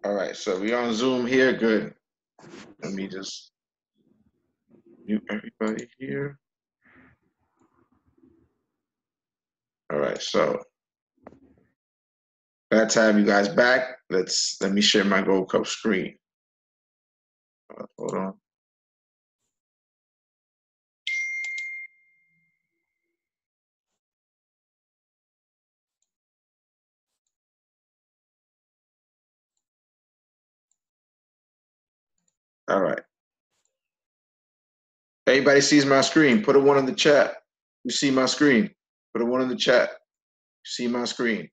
All right, so we on Zoom here. Good. Let me just mute everybody here. All right, so glad to have you guys back. Let me share my Gold Cup screen. Hold on. All right. Everybody sees my screen. Put a one in the chat. You see my screen. Put a one in the chat. You see my screen.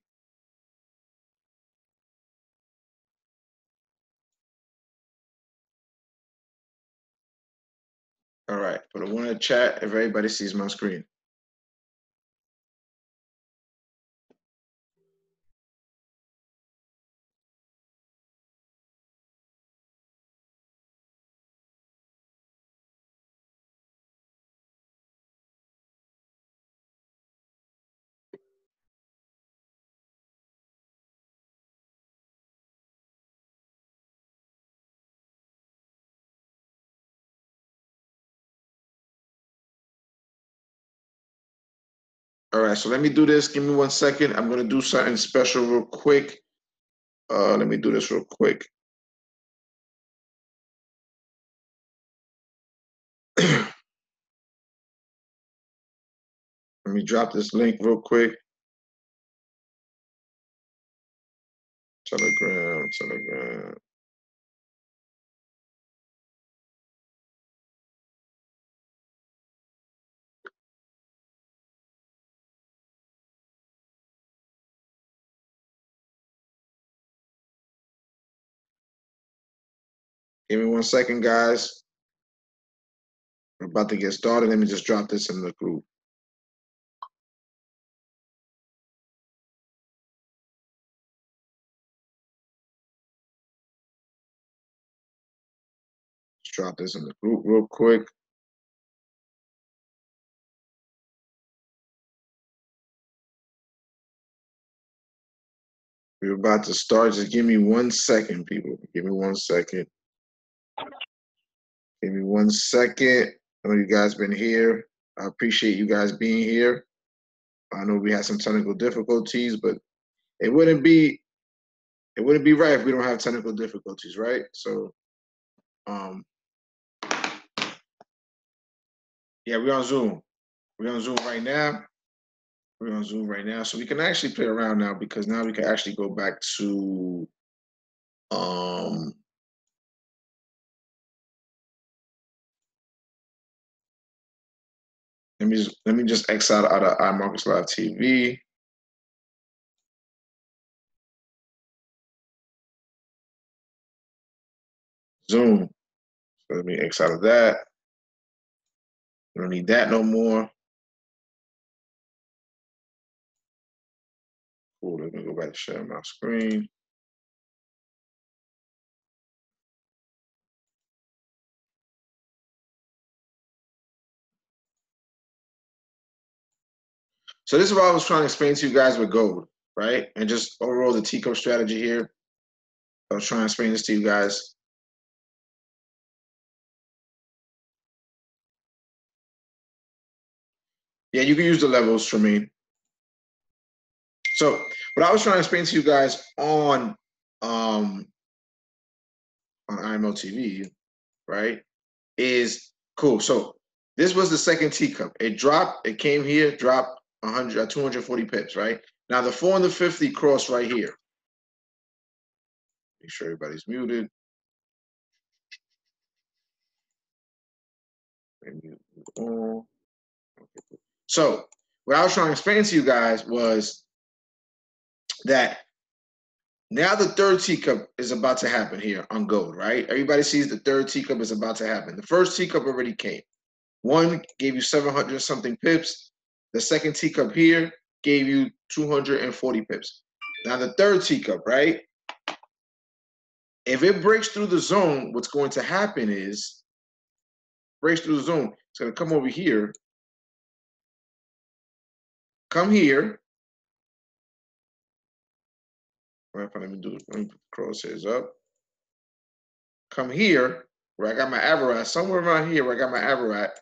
All right. Put a one in the chat if everybody sees my screen. All right, so let me do this. Give me 1 second. I'm gonna do something special real quick. Let me do this real quick. Let me drop this link real quick. Telegram. Give me 1 second, guys. We're about to get started. Let me just drop this in the group. Just drop this in the group real quick. We're about to start. Just give me 1 second, people. Give me 1 second. Give me 1 second. I know you guys been here. I appreciate you guys being here. I know we had some technical difficulties, but it wouldn't be right if we don't have technical difficulties, right? So, yeah, we're on Zoom. We're on Zoom right now. We're on Zoom right now, so we can actually play around now because now we can actually go back to let me just exit out of iMarkets Live TV. Zoom. So let me exit out of that. We don't need that no more. Cool. Let me go back to share my screen. So this is what I was trying to explain to you guys with gold, right? And just overall the teacup strategy here. I was trying to explain this to you guys. Yeah, you can use the levels for me. So what I was trying to explain to you guys on IMO TV, right, is cool. So this was the second teacup. It dropped, it came here, dropped 240 pips, right? Now the 4 and the 50 cross right here. Make sure everybody's muted. So what I was trying to explain to you guys was that now the third teacup is about to happen here on gold, right? Everybody sees the third teacup is about to happen. The first teacup already came. One gave you 700 something pips. The second teacup here gave you 240 pips. Now the third teacup, right? If it breaks through the zone, what's going to happen is, breaks through the zone, it's going to come over here, come here. Let me put the crosshairs up. come here where I got my arrow at, somewhere around here where I got my arrow at,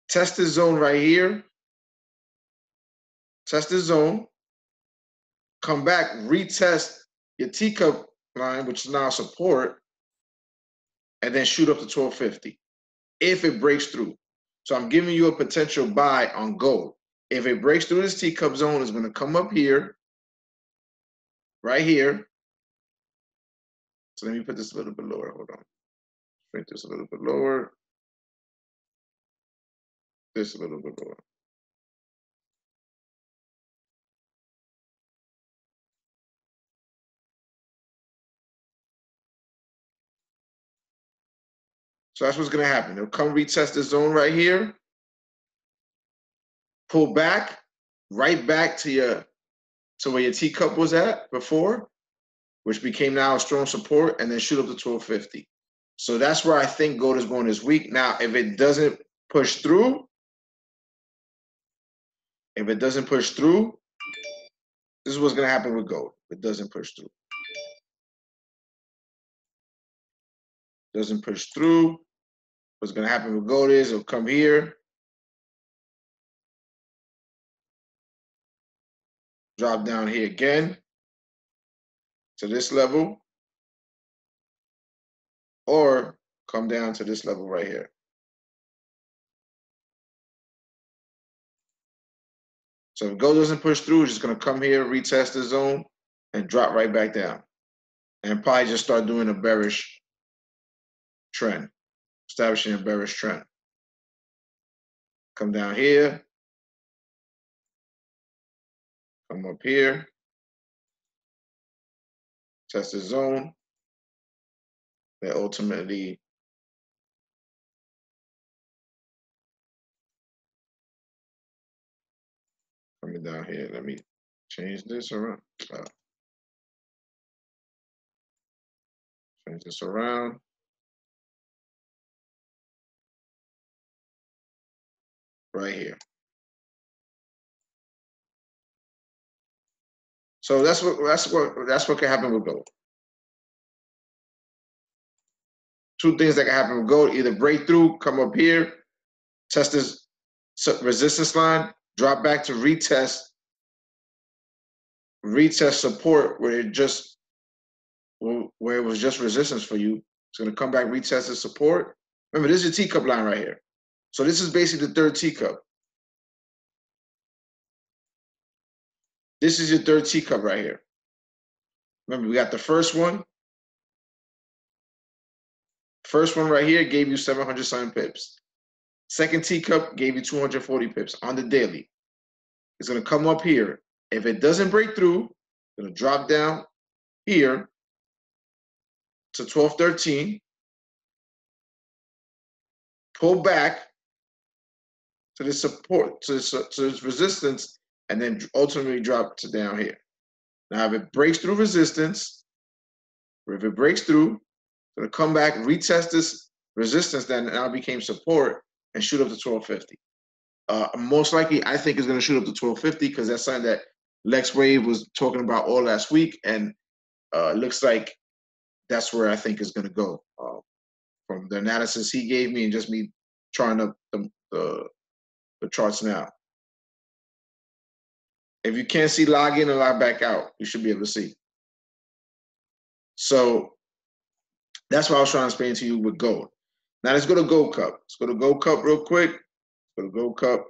test this zone right here, test this zone, come back, retest your teacup line, which is now support, and then shoot up to 1250 if it breaks through. So I'm giving you a potential buy on gold. If it breaks through this teacup zone, it's going to come up here, right here. So let me put this a little bit lower. Hold on. Bring this a little bit lower. This a little bit lower. So that's what's going to happen. It'll come retest this zone right here. Pull back, right back to where your teacup was at before, which became now a strong support, and then shoot up to 1250. So that's where I think gold is going this week. Now, if it doesn't push through, this is what's going to happen with gold. If it doesn't push through. What's going to happen with gold is it'll come here, drop down here again to this level, or come down to this level right here. So if gold doesn't push through, it's just going to come here, retest the zone, and drop right back down. And probably just start doing a bearish trend, establishing a bearish trend. Come down here, come up here, test the zone, then ultimately coming down here. Let me change this around. Change this around. Right here. So that's what can happen with gold. Two things that can happen with gold: either breakthrough, come up here, test this resistance line, drop back to retest support where it was just resistance for you. It's going to come back, retest the support. Remember, this is your teacup line right here. So this is basically the third teacup. This is your third teacup right here. Remember, we got the first one. First one right here gave you 707 pips. Second teacup gave you 240 pips on the daily. It's going to come up here. If it doesn't break through, it's going to drop down here to 1213. Pull back to the support, to this resistance, and then ultimately drop to down here. Now, if it breaks through resistance, or if it breaks through, it's going to come back, retest this resistance that now became support, and shoot up to 1250. Most likely, I think it's going to shoot up to 1250 because that's something that Lex Wave was talking about all last week, and looks like that's where I think is going to go from the analysis he gave me and just me trying up the charts now. If you can't see log in and log back out, you should be able to see. So that's what I was trying to explain to you with gold. Now let's go to Gold Cup. Let's go to Gold Cup real quick. Let's go to Gold Cup.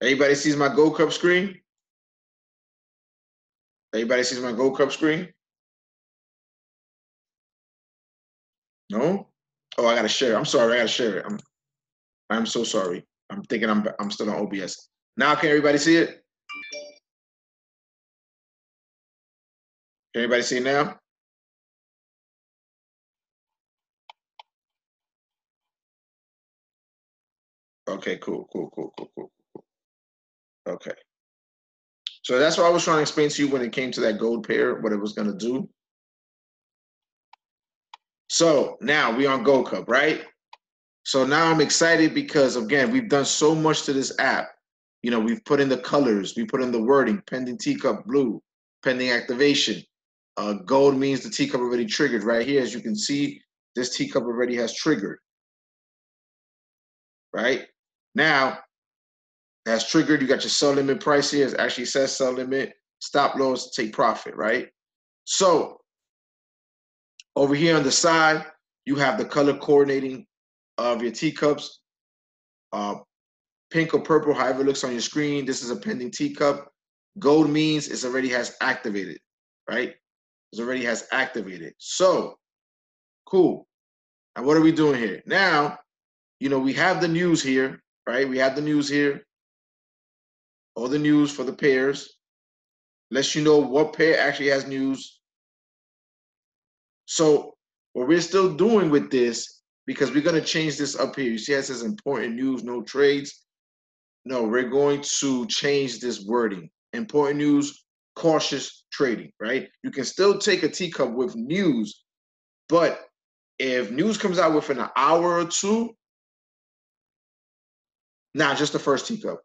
Everybody sees my Gold Cup screen? Everybody sees my Gold Cup screen? No? Oh, I gotta share. I'm sorry, I gotta share it. I'm so sorry. I'm thinking I'm still on OBS. Now can everybody see it? Can everybody see it now? Okay, cool. Okay. So that's what I was trying to explain to you when it came to that gold pair, what it was gonna do. So now we on Gold Cup, right? So now I'm excited because again, we've done so much to this app. You know, we've put in the colors, we put in the wording, pending teacup blue, pending activation. Gold means the teacup already triggered. Right here, as you can see, this teacup already has triggered. Right? Now, has triggered. You got your sell limit price here. It actually says sell limit, stop loss, take profit, right? So over here on the side, you have the color coordinating of your teacups. Pink or purple, however it looks on your screen. This is a pending teacup. Gold means it already has activated, right? It already has activated. So, cool. And what are we doing here? Now, we have the news here, right? We have the news here. All the news for the pairs. Lets you know what pair actually has news. So what we're still doing with this, because we're going to change this up here. You see it says important news, no trades. No, we're going to change this wording. Important news, cautious trading, right? You can still take a teacup with news, but if news comes out within an hour or two, just the first teacup.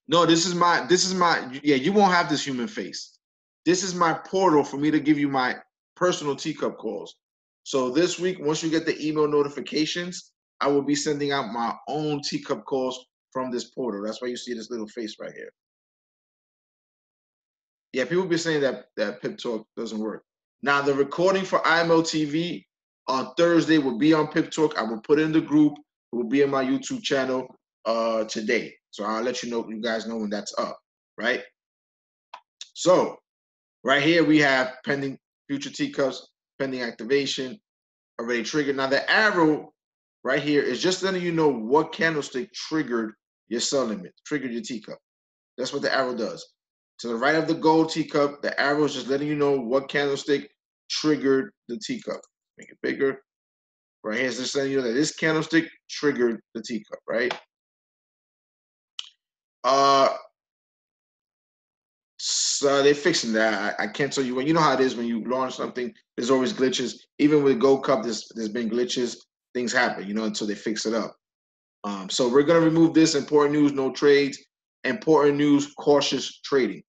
No, this is my, yeah, you won't have this human face. This is my portal for me to give you my personal teacup calls. So this week, once you get the email notifications, I will be sending out my own teacup calls from this portal. That's why you see this little face right here. Yeah, people be saying that Pip Talk doesn't work. Now, the recording for IMO TV on Thursday will be on Pip Talk. I will put it in the group. It will be in my YouTube channel today. So I'll let you guys know when that's up, right? So right here we have pending future teacups, pending activation, already triggered. Now the arrow right here is just letting you know what candlestick triggered your sell limit, triggered your teacup. That's what the arrow does. To the right of the gold teacup, the arrow is just letting you know what candlestick triggered the teacup. Make it bigger. Right here is just letting you know that this candlestick triggered the teacup, right? So they're fixing that. I can't tell you when. You know how it is when you launch something. There's always glitches. Even with Gold Cup, there's been glitches. Things happen, until they fix it up. So we're gonna remove this important news, no trades. Important news, cautious trading.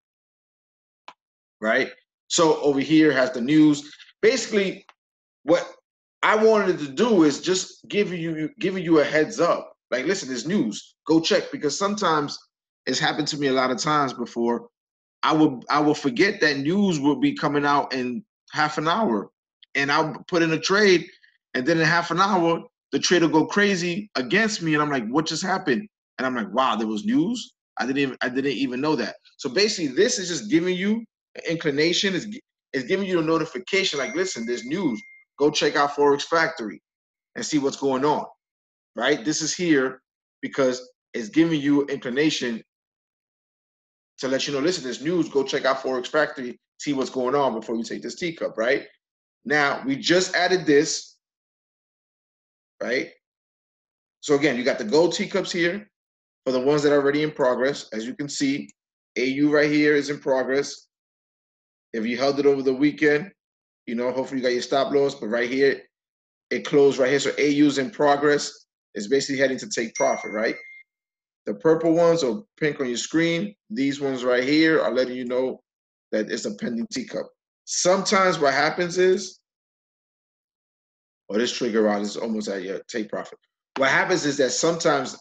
Right. So over here has the news. Basically, what I wanted to do is just giving you a heads up. Like, listen, there's news. Go check, because sometimes it's happened to me a lot of times before. I will forget that news will be coming out in half an hour, and I'll put in a trade, and then in half an hour the trade will go crazy against me, and I'm like, what just happened? And I'm like, wow, there was news. I didn't even know that. So basically, this is just giving you an inclination. It's giving you a notification. Like, listen, there's news. Go check out Forex Factory and see what's going on. Right? This is here because it's giving you inclination to let you know, listen, there's news, go check out Forex Factory, see what's going on before you take this teacup, right? Now, we just added this, right? So again, you got the gold teacups here for the ones that are already in progress. As you can see, AU right here is in progress. If you held it over the weekend, hopefully you got your stop loss, but right here, it closed right here. So AU is in progress. It's basically heading to take profit, right? The purple ones or pink on your screen, these ones right here are letting you know that it's a pending teacup. Sometimes what happens is, this trigger round is almost at your take profit. What happens is that sometimes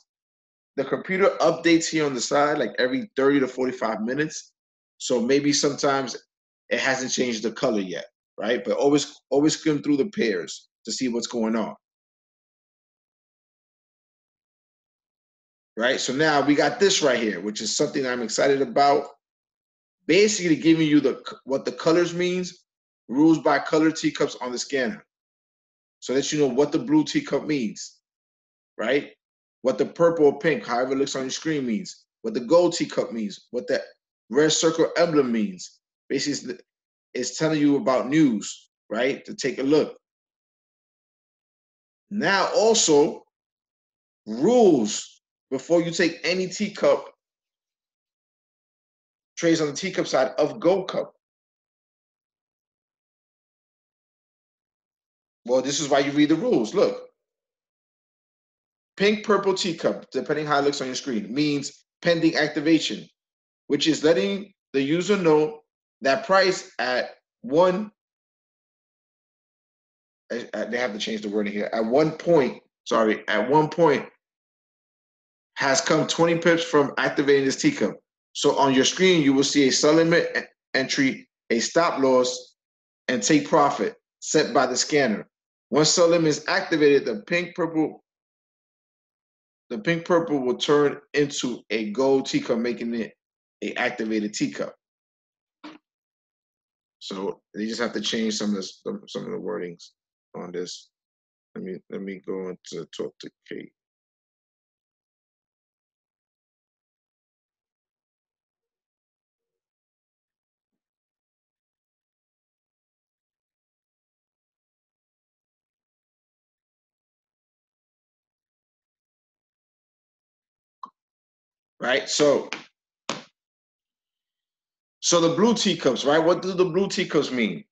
the computer updates here on the side like every 30 to 45 minutes. So maybe sometimes it hasn't changed the color yet, right? But always skim through the pairs to see what's going on. Right? So now we got this right here, which is something I'm excited about. Basically giving you what the colors means, rules by color teacups on the scanner. So that you know what the blue teacup means, right? What the purple or pink, however it looks on your screen, means. What the gold teacup means. What that red circle emblem means. Basically, it's telling you about news, right? To take a look. Now also, rules before you take any teacup trades on the teacup side of Gold Cup. Well, this is why you read the rules. Look. Pink purple teacup, depending how it looks on your screen, means pending activation, which is letting the user know that price at one, they have to change the wording here. At one point, has come 20 pips from activating this teacup. So on your screen, you will see a sell limit entry, a stop loss, and take profit set by the scanner. Once sell limit is activated, the pink purple will turn into a gold teacup, making it a activated teacup. So they just have to change some of the wordings on this. Let me go into talk to Kate. Right. So the blue teacups, right? What do the blue teacups mean?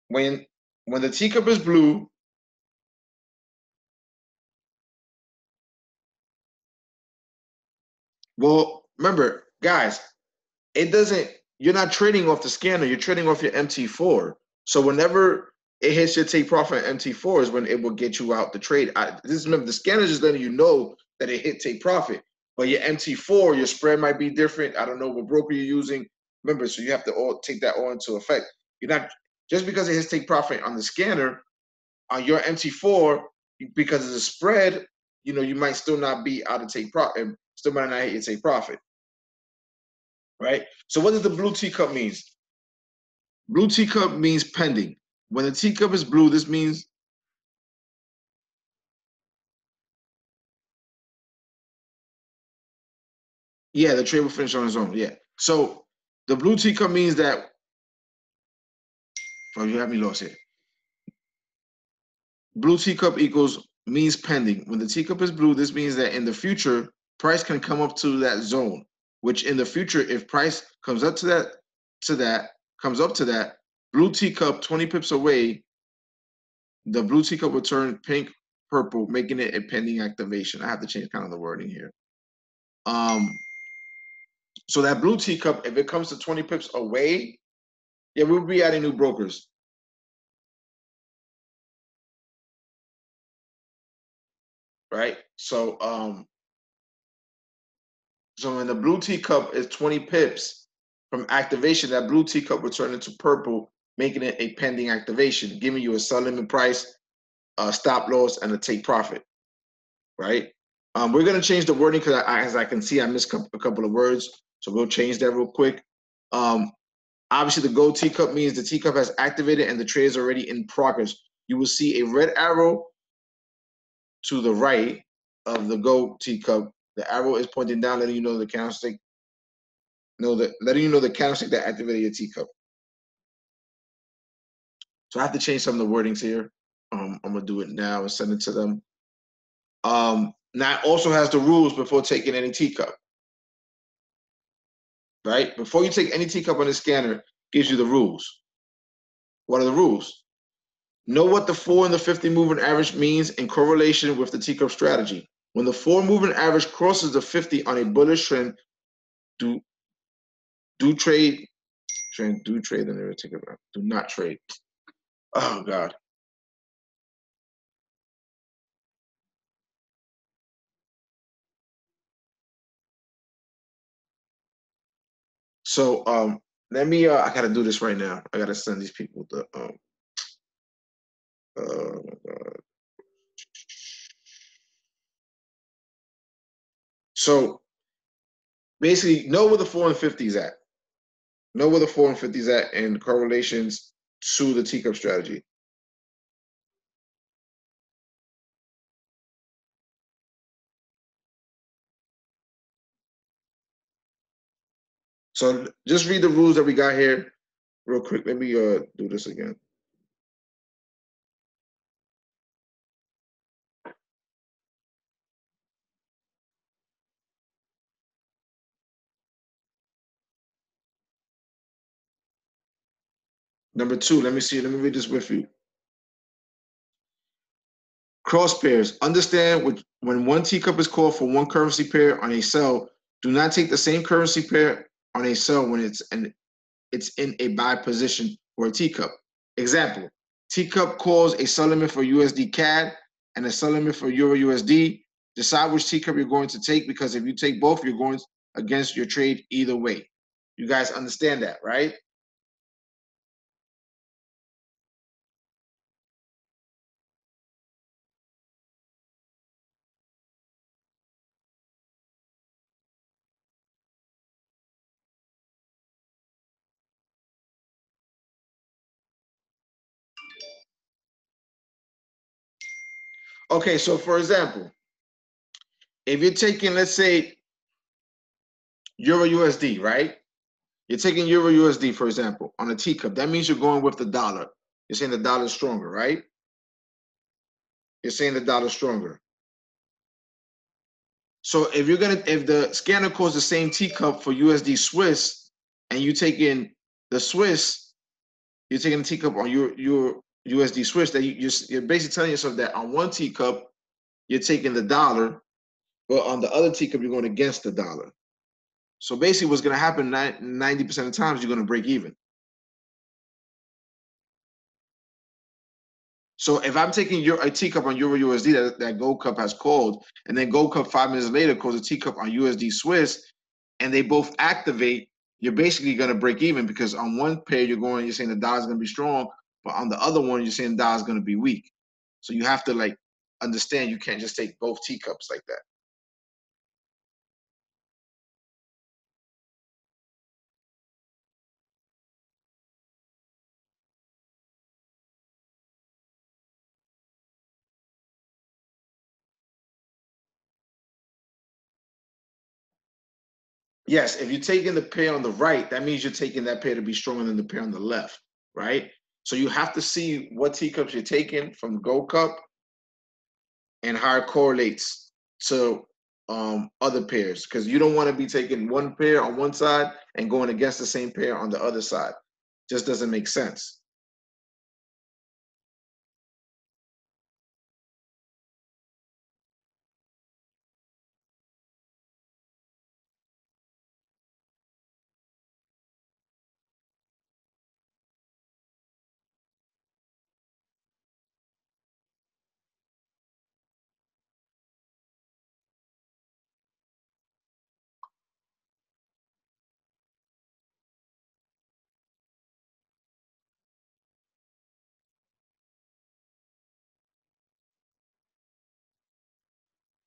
When the teacup is blue, well, remember, guys, it doesn't. You're not trading off the scanner. You're trading off your MT4. So whenever it hits your take profit MT4 is when it will get you out the trade. Remember, the scanner is just letting you know that it hit take profit. But your MT4, your spread might be different. I don't know what broker you're using. Remember, so you have to all take that all into effect. You're not just because it hits take profit on the scanner on your MT4 because of the spread. You might still not be out of take profit. Still might not hit your take profit. Right? So what does the blue teacup means? Blue teacup means pending. When the teacup is blue, this means the trade will finish on its own. Yeah. So the blue teacup means that. Oh, you have me lost here. Blue teacup means pending. When the teacup is blue, this means that in the future, price can come up to that zone. Which in the future, if price comes up to that, blue teacup 20 pips away, the blue teacup will turn pink, purple, making it a pending activation. I have to change kind of the wording here. So that blue teacup, if it comes to 20 pips away, we'll be adding new brokers. Right? So when the blue teacup is 20 pips from activation, that blue teacup will turn into purple, making it a pending activation, giving you a sell limit price, a stop loss, and a take profit. Right? We're going to change the wording because as I can see, I missed a couple of words. So we'll change that real quick. Obviously, the gold teacup means the teacup has activated and the trade is already in progress. You will see a red arrow to the right of the gold teacup. The arrow is pointing down, letting you know the candlestick. Letting you know the candlestick that activated your teacup. So I have to change some of the wordings here. I'm gonna do it now and send it to them. Now it also has the rules before taking any teacup. Right? Before you take any teacup on the scanner, gives you the rules. What are the rules? Know what the 4 and the 50 moving average means in correlation with the teacup strategy. When the 4 moving average crosses the 50 on a bullish trend, do trade, and then teacup. Do not trade. Oh God. So let me I gotta do this right now. I gotta send these people the oh my God. So basically know where the 4 and 50 is at. Know where the 4 and 50 is at in correlations to the teacup strategy. So just read the rules that we got here real quick. Let me do this again. Number 2, let me read this with you. Cross pairs. Understand when one teacup is called for one currency pair on a sell, do not take the same currency pair on a sell when it's it's in a buy position for a teacup. Example, teacup calls a sell limit for USD CAD and a sell limit for Euro USD. Decide which teacup you're going to take, because if you take both, you're going against your trade either way. You guys understand that, right? Okay, so for example, if you're taking, let's say, Euro USD, right? You're taking Euro USD, for example, on a teacup. That means you're going with the dollar. You're saying the dollar's stronger, right? You're saying the dollar's stronger. So if the scanner calls the same teacup for USD Swiss, and you take in the Swiss, you're taking a teacup on your USD Swiss, that you're basically telling yourself that on one teacup you're taking the dollar, but on the other teacup you're going against the dollar. So basically, what's going to happen 90% of the times, you're going to break even. So if I'm taking a teacup on Euro USD that Gold Cup has called, and then Gold Cup 5 minutes later calls a teacup on USD Swiss, and they both activate, you're basically going to break even, because on one pair you're saying the dollar's going to be strong, but on the other one you're saying the dollar's going to be weak. So you have to understand, you can't just take both teacups like that. Yes, if you're taking the pair on the right, that means you're taking that pair to be stronger than the pair on the left, right? So you have to see what teacups you're taking from the Gold Cup and how it correlates to other pairs, because you don't want to be taking one pair on one side and going against the same pair on the other side. Just doesn't make sense.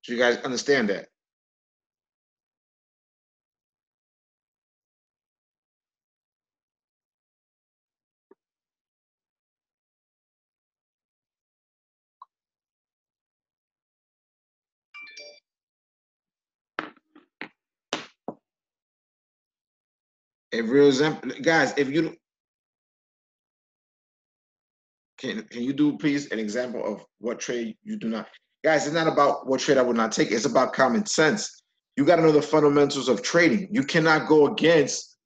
So you guys understand that. A real example, guys, if you can you do please an example of what trade you do not, guys, it's not about what trade I would not take, it's about common sense. You got to know the fundamentals of trading. You cannot go against,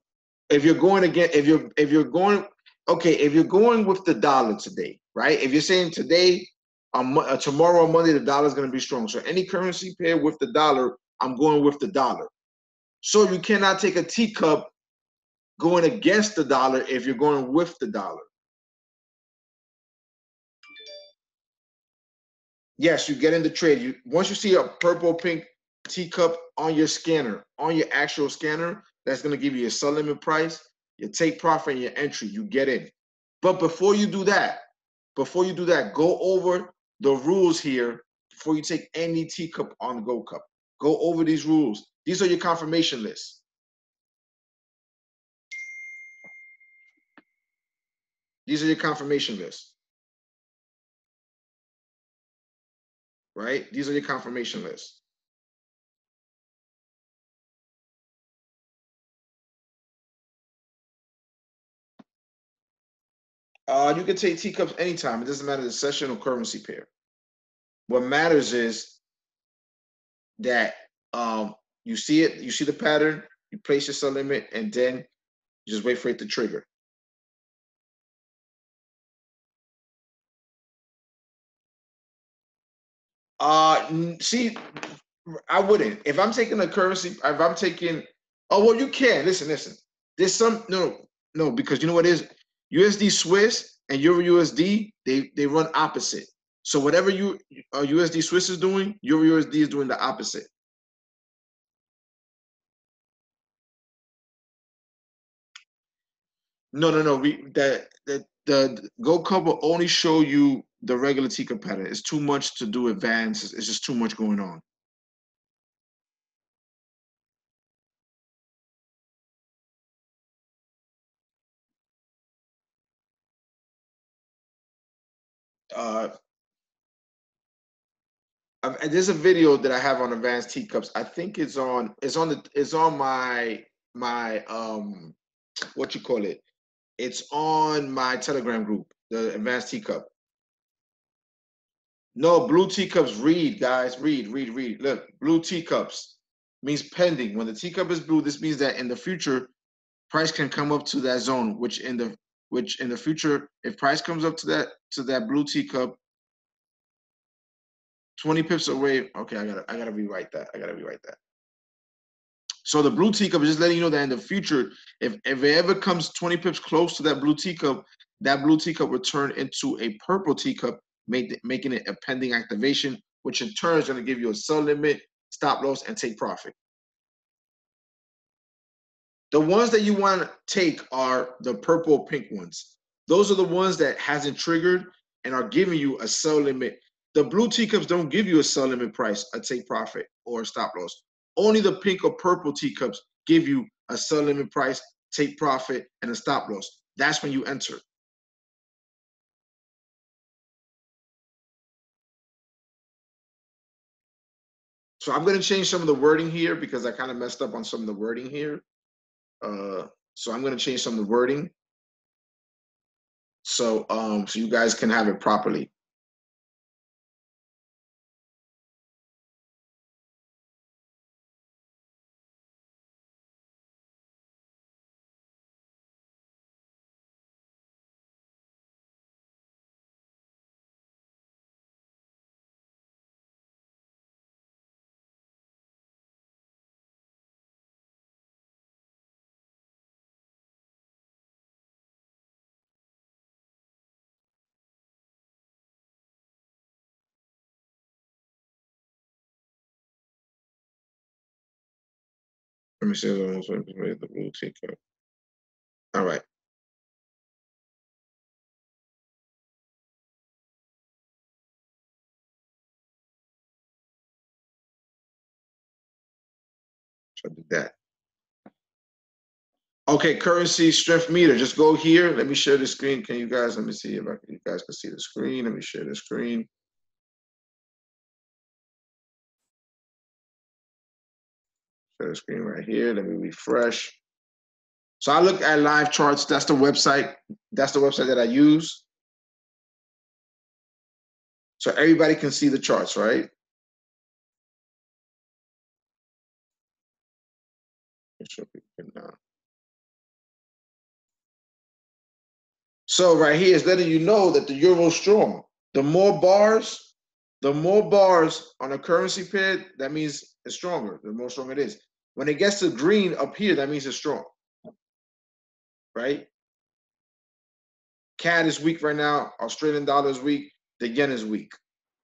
if you're going again, if you're going, okay, if you're going with the dollar today, right? If you're saying today, tomorrow on Monday, the dollar is going to be strong. So any currency pair with the dollar, I'm going with the dollar. So you cannot take a teacup going against the dollar if you're going with the dollar. Yes, you get in the trade. You once you see a purple pink teacup on your scanner, on your actual scanner, that's going to give you your sell limit price, your take profit, and your entry. You get in. But before you do that, go over the rules here before you take any teacup on the Gold Cup. Go over these rules. These are your confirmation lists. These are your confirmation lists, right? These are your confirmation lists. You can take teacups anytime. It doesn't matter the session or currency pair. What matters is that you see it, you see the pattern, you place your sell limit, and then you just wait for it to trigger. See, I wouldn't. If I'm taking a currency, if I'm taking, oh well, you can. Listen. There's some no. No, because you know what is USD Swiss and Euro USD, they run opposite. So whatever USD Swiss is doing, Euro USD is doing the opposite. No. The gold cup will only show you the regular teacup pattern. It's too much to do advanced. It's just too much going on. Uh, there's a video that I have on advanced teacups. I think it's on my what you call it. It's on my Telegram group, the advanced teacup. No, blue teacups read, guys. Read. Look, blue teacups means pending. When the teacup is blue, this means that in the future, price can come up to that zone, which in the future, if price comes up to that blue teacup, 20 pips away. Okay, I gotta rewrite that. I gotta rewrite that. So the blue teacup is just letting you know that in the future, if it ever comes 20 pips close to that blue teacup will turn into a purple teacup, making it a pending activation, which in turn is going to give you a sell limit, stop loss, and take profit. The ones that you want to take are the purple pink ones. Those are the ones that hasn't triggered and are giving you a sell limit. The blue teacups don't give you a sell limit price, a take profit, or a stop loss. Only the pink or purple teacups give you a sell limit price, take profit, and a stop loss. That's when you enter. So I'm going to change some of the wording here because I kind of messed up on some of the wording here. So I'm going to change some of the wording so you guys can have it properly. Let me see the blue teacup. All right. So I did that. Okay, currency strength meter. Just go here. Let me share the screen. Can you guys, let me see if you guys can see the screen. Let me share the screen. Share the screen right here. Let me refresh. So I look at live charts. That's the website. That's the website that I use. So everybody can see the charts, right? Make sure people can, So right here is letting you know that the euro is strong. The more bars, on a currency pair, that means it's stronger. The more strong it is. When it gets to green up here, that means it's strong, right? CAD is weak right now. Australian dollar is weak. The yen is weak,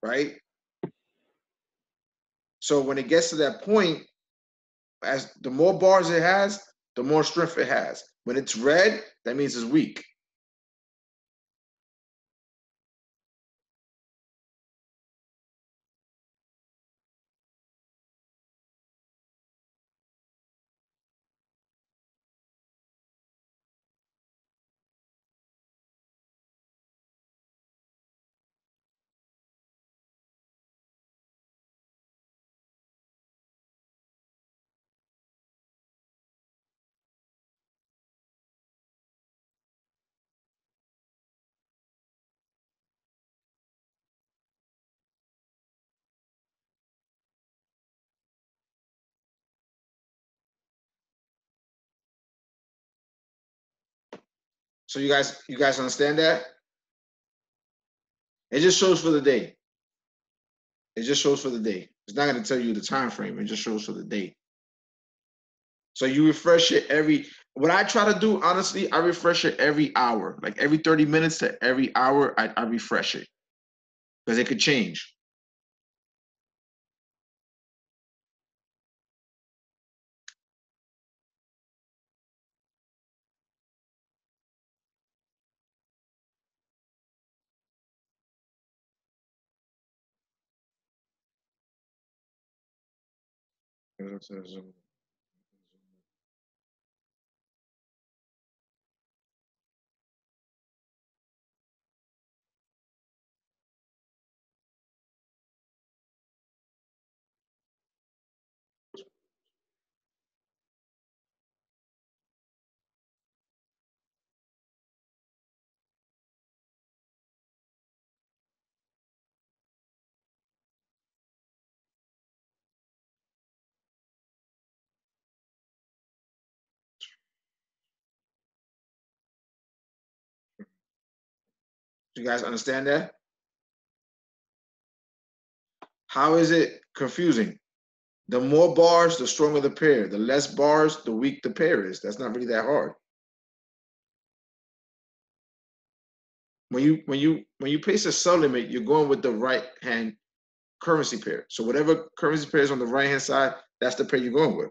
right? So when it gets to that point, as the more bars it has, the more strength it has. When it's red, that means it's weak. So you guys understand that? It just shows for the day. It just shows for the day. It's not going to tell you the time frame. It just shows for the day. So you refresh it What I try to do, honestly, I refresh it every hour, like every 30 minutes to every hour. I refresh it because it could change. You guys understand that? How is it confusing? The more bars, the stronger the pair. The less bars, the weak the pair is. That's not really that hard. When you place a sell limit, you're going with the right hand currency pair. So whatever currency pair is on the right hand side, that's the pair you're going with.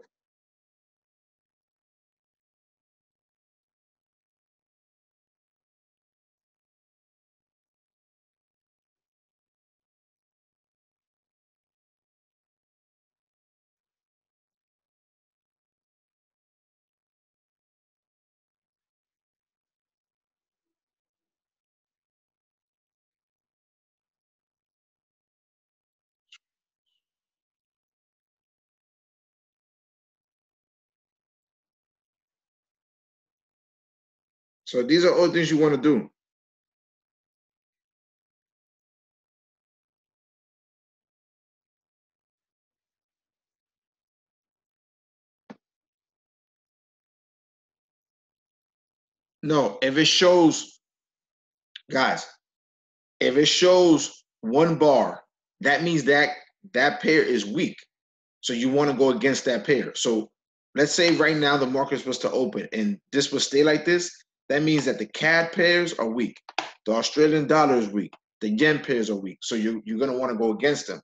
So these are all things you want to do. No, if it shows, guys, if it shows one bar, that means that pair is weak. So you want to go against that pair. So let's say right now the market was to open and this will stay like this. That means that the CAD pairs are weak. The Australian dollar is weak. The yen pairs are weak. So you're going to want to go against them.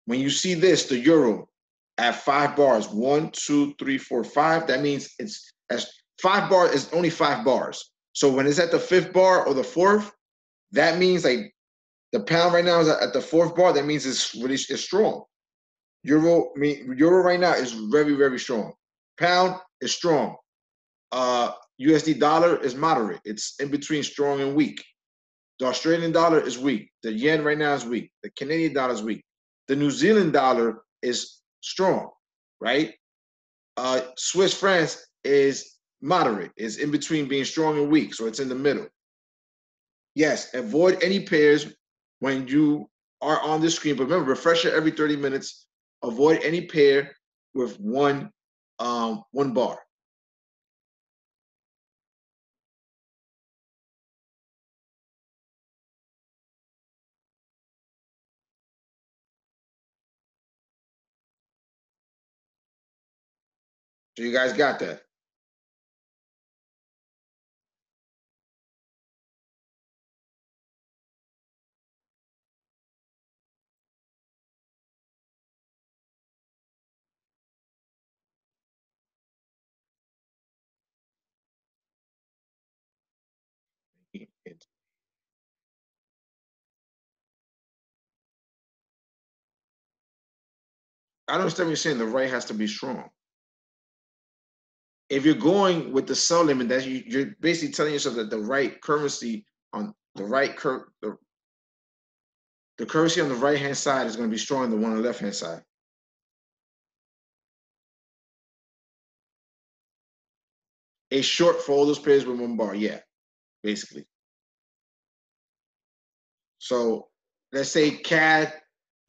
When you see this, the euro at 5 bars, 1, 2, 3, 4, 5, that means it's as 5 bars is only 5 bars. So when it's at the fifth bar or the fourth, that means like the pound right now is at the fourth bar. That means it's strong. Euro right now is very, very strong. Pound is strong. USD dollar is moderate. It's in between strong and weak. The Australian dollar is weak. The yen right now is weak. The Canadian dollar is weak. The New Zealand dollar is strong, right? Swiss francs is moderate. It's in between being strong and weak, so it's in the middle. Yes, avoid any pairs when you are on the screen. But remember, refresh it every 30 minutes. Avoid any pair with one bar. So you guys got that. I don't understand what you're saying. The right has to be strong. If you're going with the sell limit, that you're basically telling yourself that the right currency on the the currency on the right hand side is going to be stronger than the one on the left hand side. It's short for all those pairs with one bar. Yeah, basically. So let's say CAD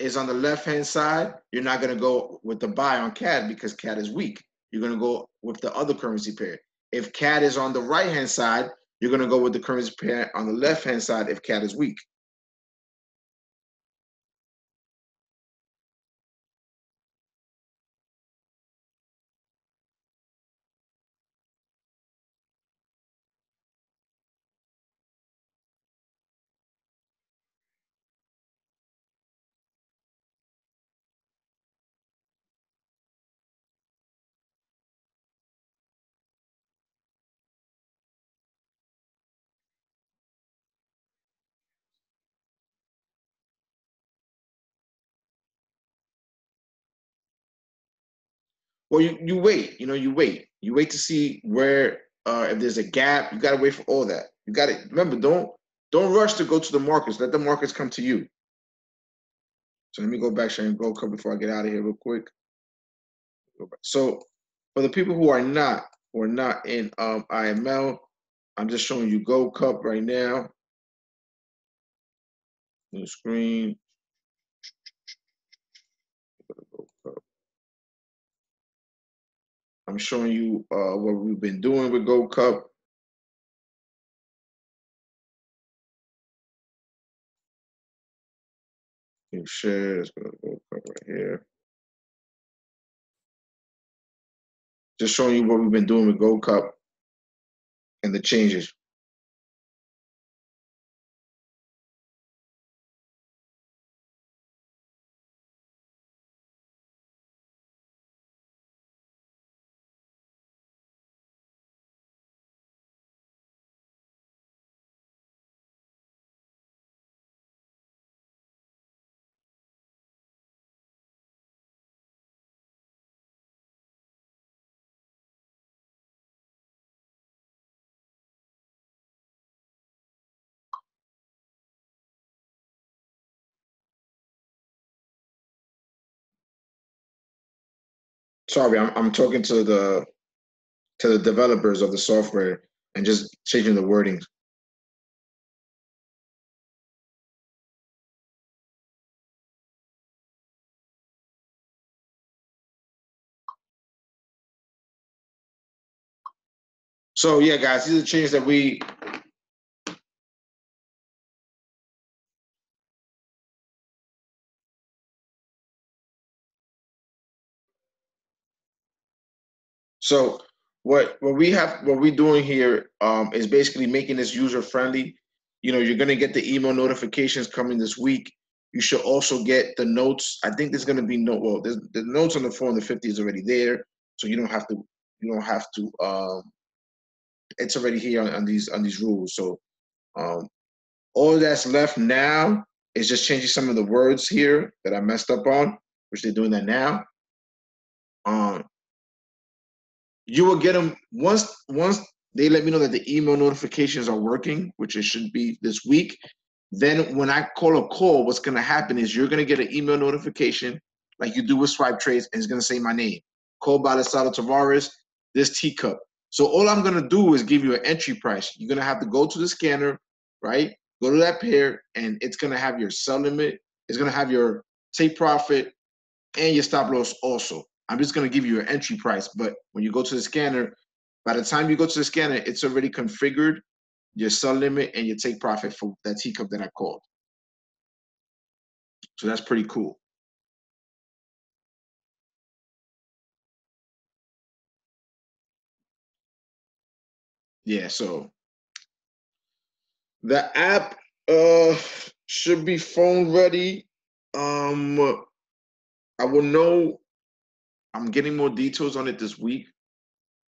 is on the left hand side. You're not going to go with the buy on CAD because CAD is weak. You're going to go with the other currency pair. If CAD is on the right hand side, you're going to go with the currency pair on the left hand side if CAD is weak. Well, you wait. You wait. You wait to see where if there's a gap. You got to wait for all that. You got to remember. Don't rush to go to the markets. Let the markets come to you. So let me go back sharing gold cup before I get out of here real quick. So for the people who are not in IML, I'm just showing you gold cup right now. New screen. I'm showing you what we've been doing with gold cup. New shares. Gold cup right here. Just showing you what we've been doing with gold cup and the changes. Sorry, I'm talking to the developers of the software and just changing the wording. So yeah, guys, these are the changes that we. So what we're doing here is basically making this user friendly. You're gonna get the email notifications coming this week. You should also get the notes. I think there's gonna be there's the notes on the 450 is already there, so you don't have to. It's already here on these rules. So um, all that's left now is just changing some of the words here that I messed up on, which they're doing that now. Um, you will get them once they let me know that the email notifications are working, which it should be this week. Then when I call a call, what's going to happen is you're going to get an email notification like you do with swipe trades, and it's going to say my name, called by Lisaldo Tavarez, this teacup. So all I'm going to do is give you an entry price. You're going to have to go to the scanner, right? Go to that pair, and it's going to have your sell limit. It's going to have your take profit and your stop loss also. I'm just going to give you an entry price, but when you go to the scanner, by the time you go to the scanner, it's already configured your sell limit and your take profit for that teacup that I called. So that's pretty cool. Yeah, so the app should be phone ready. I will know. I'm getting more details on it this week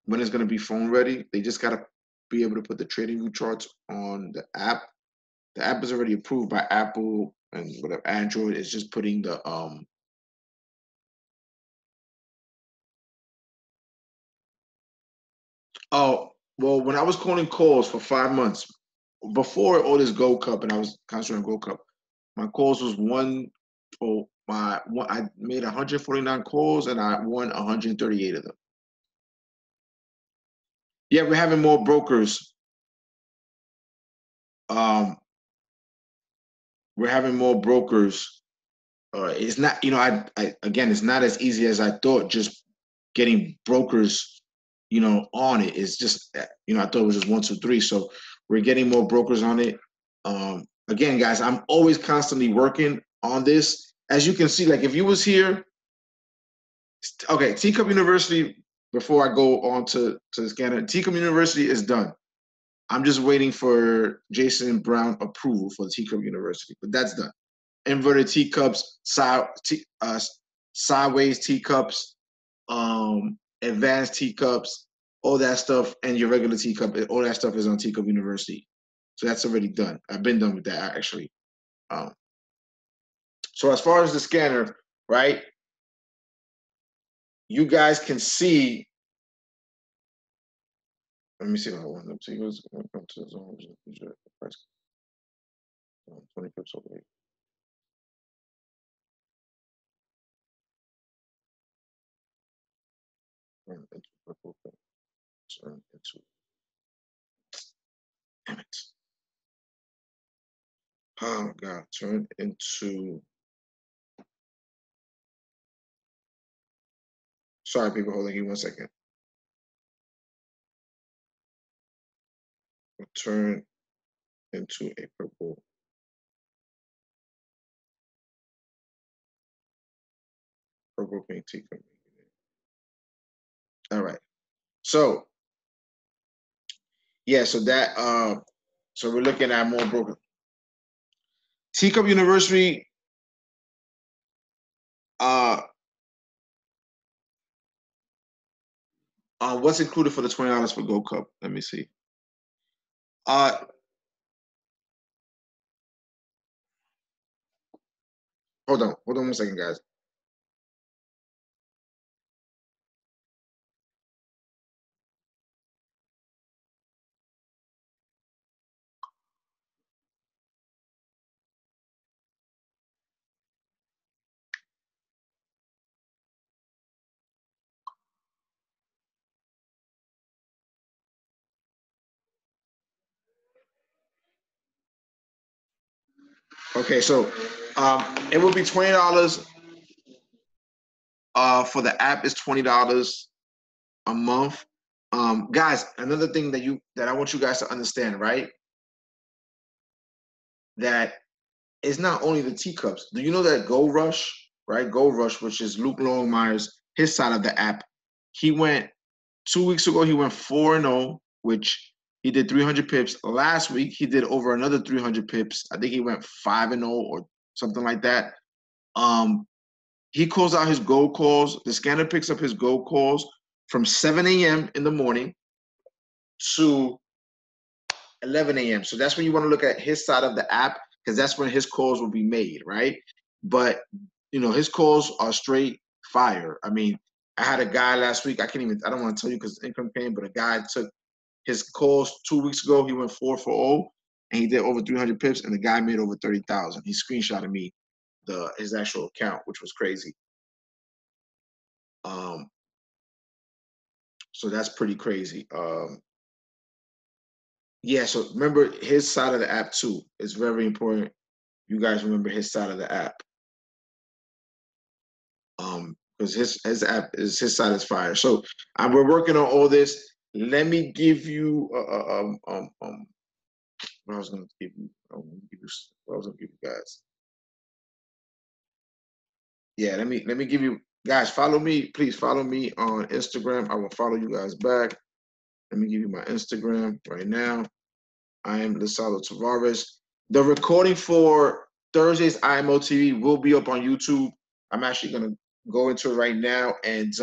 when it's going to be phone ready. They just got to be able to put the trading view charts on the app. The app is already approved by Apple and whatever Android. Is just putting the Oh, well, when I was calling calls for 5 months before all this Gold Cup, and I was concentrating on Gold Cup, my calls was one. Oh, I made 149 calls and I won 138 of them. Yeah, we're having more brokers. Um, we're having more brokers. It's not, I again, it's not as easy as I thought. Just getting brokers, on it. It's just, I thought it was just one, two, three. So we're getting more brokers on it. Again, guys, I'm always constantly working on this. As you can see, like if you was here, okay, Teacup University. Before I go on to the scanner, Teacup University is done. I'm just waiting for Jason Brown approval for the Teacup University, but that's done. Inverted teacups, sideways teacups, advanced teacups, all that stuff, and your regular teacup, all that stuff is on Teacup University. So that's already done. I've been done with that actually. Um, so as far as the scanner, right? you guys can see. Let me see if I want them to use when it comes to the zone. 20 pips over 8. Turn into purple pink. Turn into, damn it. Oh God, turn into, sorry people, hold on, give me 1 second. Turn into a purple pink teacup. All right. So yeah, so that so we're looking at more broken. Teacup University, what's included for the $20 for Gold Cup? Let me see. Hold on 1 second, guys. Okay, so it will be $20. For the app is $20 a month. Guys, another thing that I want you guys to understand, right? That it's not only the teacups. Do you know that Gold Rush, right? Gold Rush, which is Luke Longmire's his side of the app, he went 2 weeks ago. He went 4-0, which he did 300 pips. Last week he did over another 300 pips. I think he went 5-0 or something like that. He calls out his gold calls. The scanner picks up his gold calls from 7 a.m. in the morning to 11 a.m. So that's when you want to look at his side of the app, because that's when his calls will be made, right? But his calls are straight fire. I mean, I had a guy last week. I don't want to tell you because income came, but a guy took his calls 2 weeks ago. He went 4 for 0, and he did over 300 pips, and the guy made over 30,000. He screenshotted me his actual account, which was crazy. So that's pretty crazy. Yeah, so remember his side of the app too. It's very important. You guys remember his side of the app. Because his app is his side is fire. So we're working on all this. Let me give you what I was gonna give you. What I was gonna give you guys. Yeah, let me give you guys, follow me. Please follow me on Instagram. I will follow you guys back. Let me give you my Instagram right now. I am Lisaldo Tavarez. The recording for Thursday's IMO TV will be up on YouTube. I'm actually gonna go into it right now and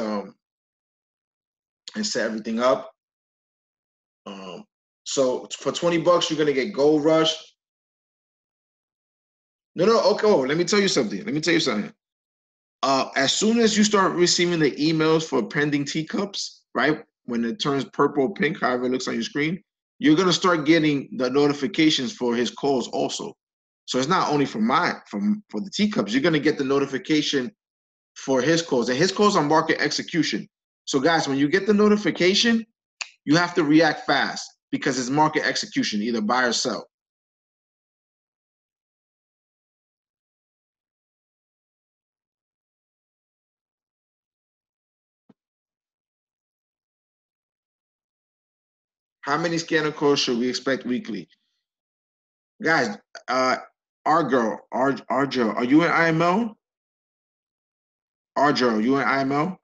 set everything up. So for $20, you're gonna get Gold Rush. No, okay. Oh, let me tell you something. As soon as you start receiving the emails for pending teacups, right? When it turns purple or pink, however it looks on your screen, you're gonna start getting the notifications for his calls also. So it's not only for the teacups, you're gonna get the notification for his calls. And his calls are market execution. So guys, when you get the notification, you have to react fast because it's market execution, either buy or sell. How many scanner calls should we expect weekly? Guys, Arjo, are you in IML? Arjo, you in IML?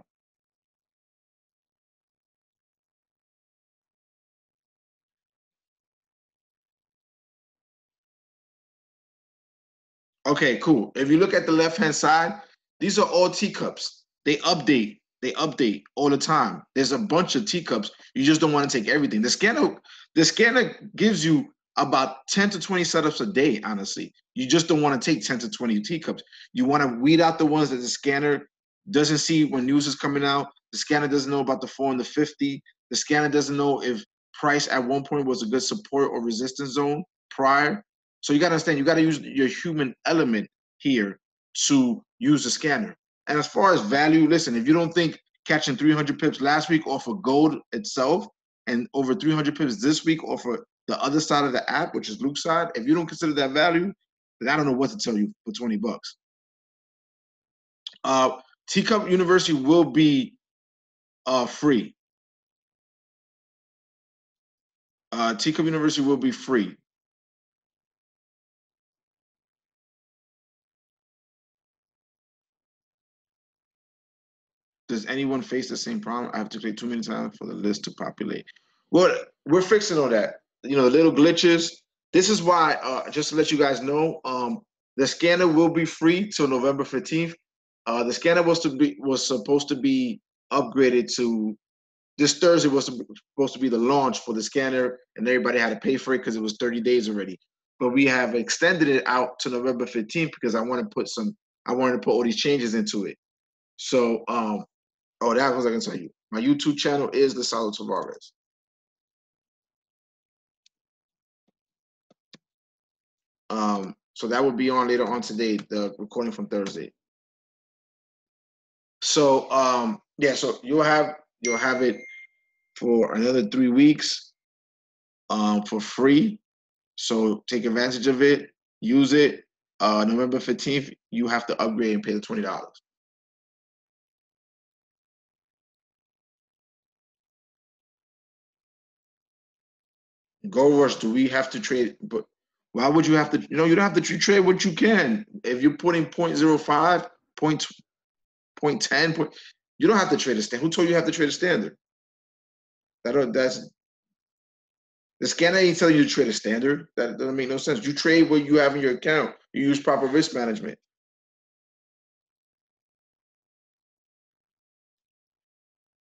Okay, cool. If you look at the left-hand side, these are all teacups. They update. They update all the time. There's a bunch of teacups. You just don't want to take everything. The scanner gives you about 10 to 20 setups a day, honestly. You just don't want to take 10 to 20 teacups. You want to weed out the ones that the scanner doesn't see when news is coming out. The scanner doesn't know about the 4 and the 50. The scanner doesn't know if price at one point was a good support or resistance zone prior. So you got to understand, you got to use your human element here to use the scanner. And as far as value, listen, if you don't think catching 300 pips last week off of gold itself and over 300 pips this week off of the other side of the app, which is Luke's side, if you don't consider that value, then I don't know what to tell you for 20 bucks. Teacup University will be free. Teacup University will be free. Does anyone face the same problem? I have to play too many times for the list to populate. Well, we're fixing all that. You know, the little glitches. This is why, just to let you guys know, the scanner will be free till November 15th. The scanner was supposed to be upgraded to this Thursday was supposed to be the launch for the scanner, and everybody had to pay for it because it was 30 days already. But we have extended it out to November 15th because I wanted to put all these changes into it. So, oh, that was I can tell you. My YouTube channel is Lisaldo Tavarez. So that will be on later on today, the recording from Thursday. So, yeah, so you'll have it for another 3 weeks, for free. So take advantage of it, use it. November 15th, you have to upgrade and pay the $20. Gold Rush, do we have to trade? But why would you have to? You don't have to trade what you can. If you're putting 0.05, 0.10, you don't have to trade a standard. Who told you have to trade a standard? That's the scanner ain't telling you to trade a standard. That doesn't make no sense. You trade what you have in your account. You use proper risk management.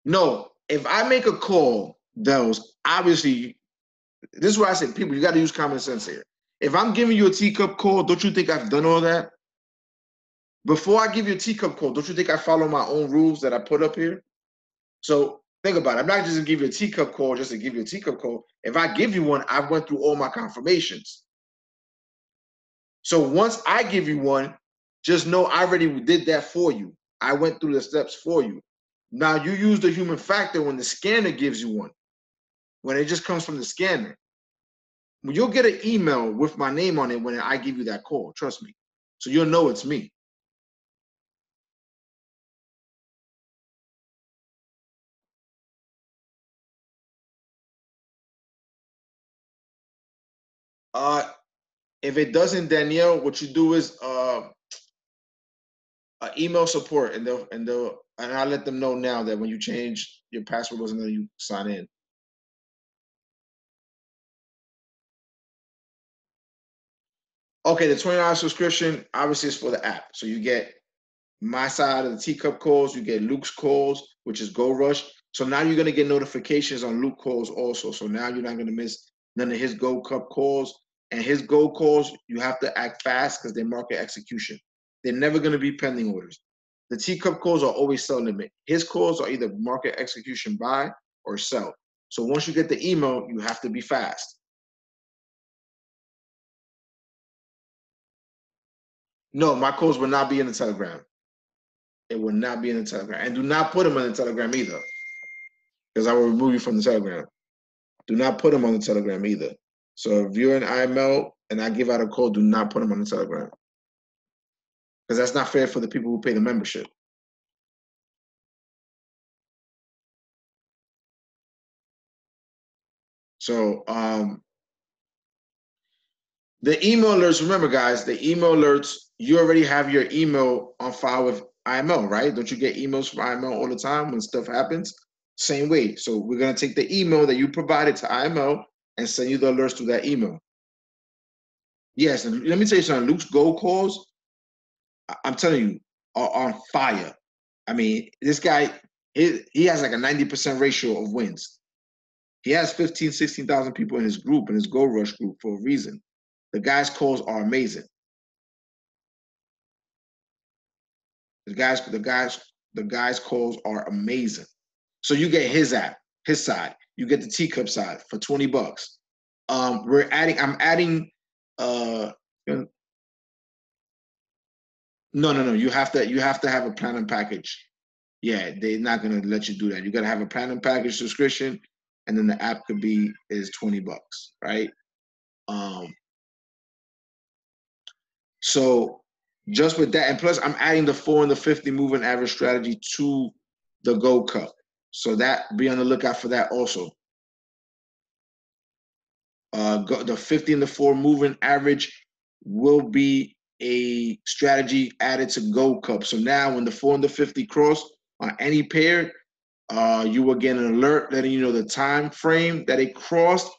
No, if I make a call, those obviously, this is why I said, people, you got to use common sense here. If I'm giving you a teacup call, don't you think I've done all that? Before I give you a teacup call, don't you think I follow my own rules that I put up here? So think about it. I'm not just gonna give you a teacup call just to give you a teacup call. If I give you one, I went through all my confirmations. So once I give you one, just know I already did that for you. I went through the steps for you. Now you use the human factor when the scanner gives you one. When it just comes from the scanner. You'll get an email with my name on it when I give you that call. Trust me. So you'll know it's me. If it doesn't, Danielle, what you do is email support, and I'll let them know now that when you change your password wasn't letting you sign in. Okay, the $20 subscription obviously is for the app, so you get my side of the teacup calls, you get Luke's calls, which is Go Rush. So now you're gonna get notifications on Luke calls also. So now you're not gonna miss none of his Go Cup calls. And his Go calls, you have to act fast because they're market execution. They're never gonna be pending orders. The teacup calls are always sell limit. His calls are either market execution buy or sell. So once you get the email, you have to be fast. No, my calls will not be in the Telegram. It will not be in the Telegram. And do not put them in the Telegram either, because I will remove you from the Telegram. Do not put them on the Telegram either. So if you're in IML and I give out a code, do not put them on the Telegram, because that's not fair for the people who pay the membership. So the email alerts, remember guys, the email alerts, you already have your email on file with IML, right? Don't you get emails from IML all the time when stuff happens? Same way. So we're going to take the email that you provided to IML and send you the alerts to that email. Yes, and let me tell you something. Luke's Go calls, I'm telling you, are on fire. I mean, this guy, he has like a 90% ratio of wins. He has 15, 16,000 people in his group, in his Go Rush group, for a reason. The guy's calls are amazing. The guys The guy's calls are amazing. So you get his app, his side. You get the teacup side for $20. I'm adding no, no, no. You have to have a platinum package. Yeah, they're not gonna let you do that. You gotta have a platinum package subscription, and then the app could be is $20, right? Um, so just with that, and plus I'm adding the 4 and the 50 moving average strategy to the Gold Cup. So that be on the lookout for that also. The 50 and the 4 moving average will be a strategy added to Gold Cup. So now when the 4 and the 50 cross on any pair, you will get an alert letting you know the time frame that it crossed,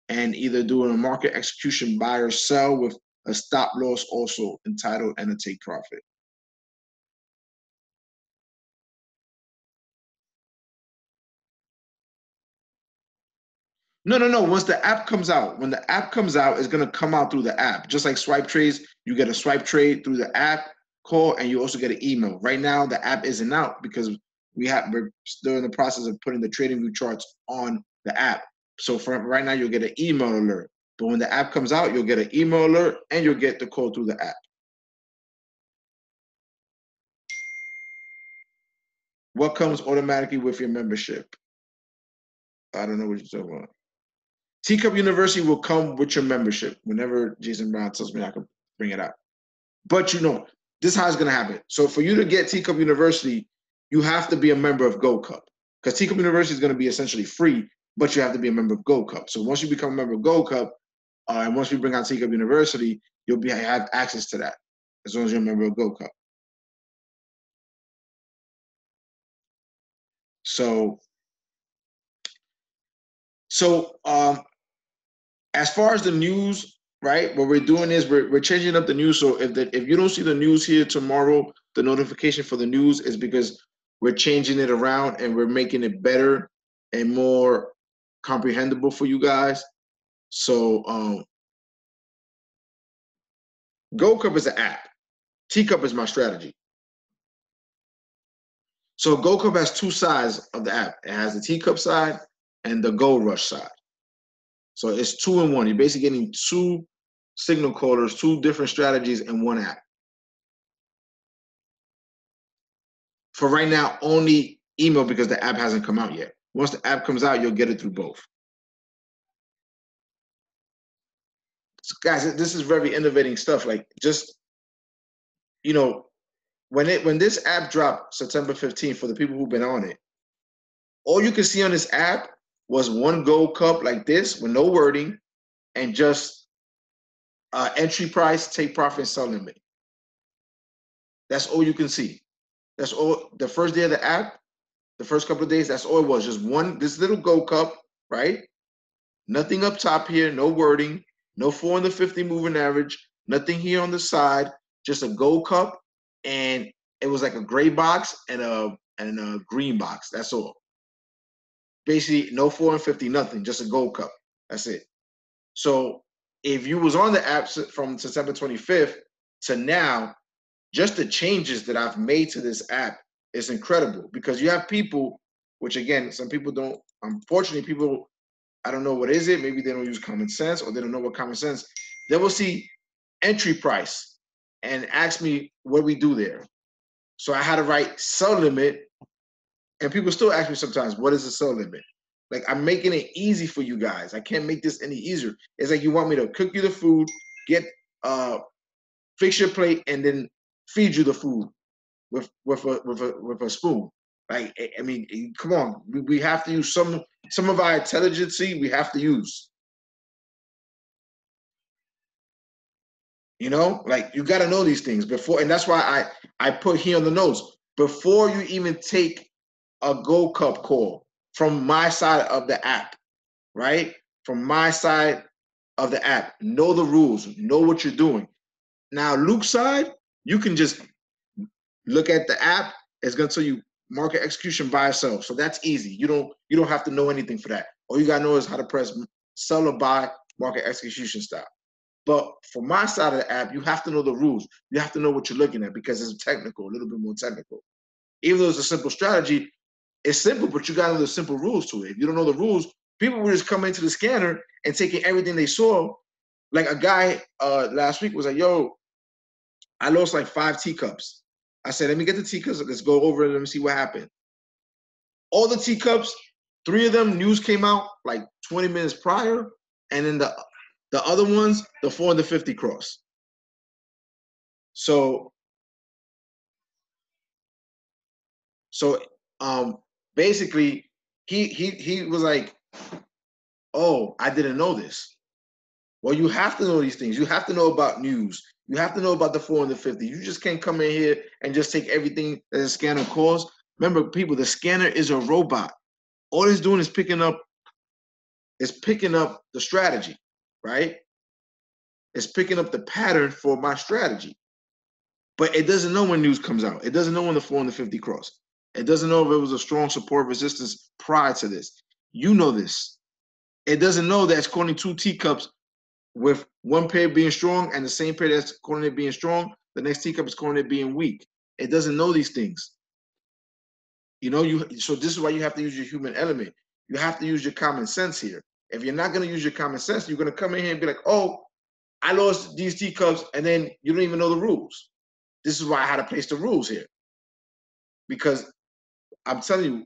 and either doing a market execution buy or sell with a stop loss also entitled and a take profit. No, no, no. Once the app comes out, when the app comes out, it's gonna come out through the app. Just like swipe trades, you get a swipe trade through the app call, and you also get an email. Right now, the app isn't out because we're still in the process of putting the trading view charts on the app. So for right now, you'll get an email alert. But when the app comes out, you'll get an email alert and you'll get the call through the app. What comes automatically with your membership? I don't know what you're talking about. Teacup University will come with your membership. Whenever Jason Brown tells me I can bring it out. But this is how it's gonna happen. So for you to get Teacup University, you have to be a member of Gold Cup. Because Teacup University is gonna be essentially free, but you have to be a member of Gold Cup. So once you become a member of Gold Cup, and once we bring out Teacup University, you'll have access to that as long as you're a member of Gold Cup. So as far as the news, right? What we're doing is we're changing up the news. So if you don't see the news here tomorrow, the notification for the news is because we're changing it around and we're making it better and more comprehensible for you guys. So Go Cup is an app. Teacup is my strategy. So Go Cup has two sides of the app. It has the Teacup side and the Gold Rush side. So it's 2-in-1. You're basically getting two signal callers, two different strategies in one app. For right now, only email because the app hasn't come out yet. Once the app comes out, you'll get it through both. So guys, this is very innovating stuff. Like just, when this app dropped September 15th, for the people who've been on it, all you can see on this app was one Gold Cup like this with no wording and just entry price, take profit, sell limit. That's all you can see. That's all. The first day of the app, the first couple of days, that's all it was. Just this little Gold Cup, right? Nothing up top here, no wording, no 4 and the 50 moving average, nothing here on the side, just a Gold Cup, and it was like a gray box and a green box. That's all. Basically, no 4 and 50, nothing, just a Gold Cup. That's it. So if you was on the app from September 25th to now, just the changes that I've made to this app is incredible because you have people, which again, some people don't, unfortunately, people, I don't know what is it. Maybe they don't use common sense or they don't know what common sense. They will see entry price and ask me what we do there. So I had to write sell limit, and people still ask me sometimes, what is the sell limit? Like I'm making it easy for you guys. I can't make this any easier. It's like you want me to cook you the food, get fix your plate, and then feed you the food with a spoon. Like I mean, come on, we have to use some of our intelligence. We have to use. Like you got to know these things before, and that's why I put here on the notes before you even take a Gold Cup call from my side of the app, right? From my side of the app, know the rules, know what you're doing. Now, Luke's side, you can just look at the app. It's gonna tell you market execution buy or sell. So that's easy. You don't have to know anything for that. All you gotta know is how to press sell or buy market execution style. But for my side of the app, you have to know the rules. You have to know what you're looking at because it's technical, a little bit more technical. Even though it's a simple strategy, it's simple, but you got to know the simple rules to it. If you don't know the rules, people were just coming into the scanner and taking everything they saw. Like a guy last week was like, yo, I lost like 5 teacups. I said, let me get the teacups. Let's go over it. Let me see what happened. All the teacups, 3 of them, news came out like 20 minutes prior. And then the other ones, the 450 cross. So basically, he was like, oh, I didn't know this. Well, you have to know these things. You have to know about news. You have to know about the 450. You just can't come in here and just take everything that a scanner calls. Remember, people, the scanner is a robot. All it's doing is picking up the strategy, right? It's picking up the pattern for my strategy. But it doesn't know when news comes out. It doesn't know when the 450 cross. It doesn't know if it was a strong support resistance prior to this. You know this. It doesn't know that it's calling 2 teacups with one pair being strong and the same pair that's calling it being strong, the next teacup is calling it being weak. It doesn't know these things. So this is why you have to use your human element. You have to use your common sense here. If you're not going to use your common sense, you're going to come in here and be like, oh, I lost these teacups, and then you don't even know the rules. This is why I had to place the rules here. Because I'm telling you,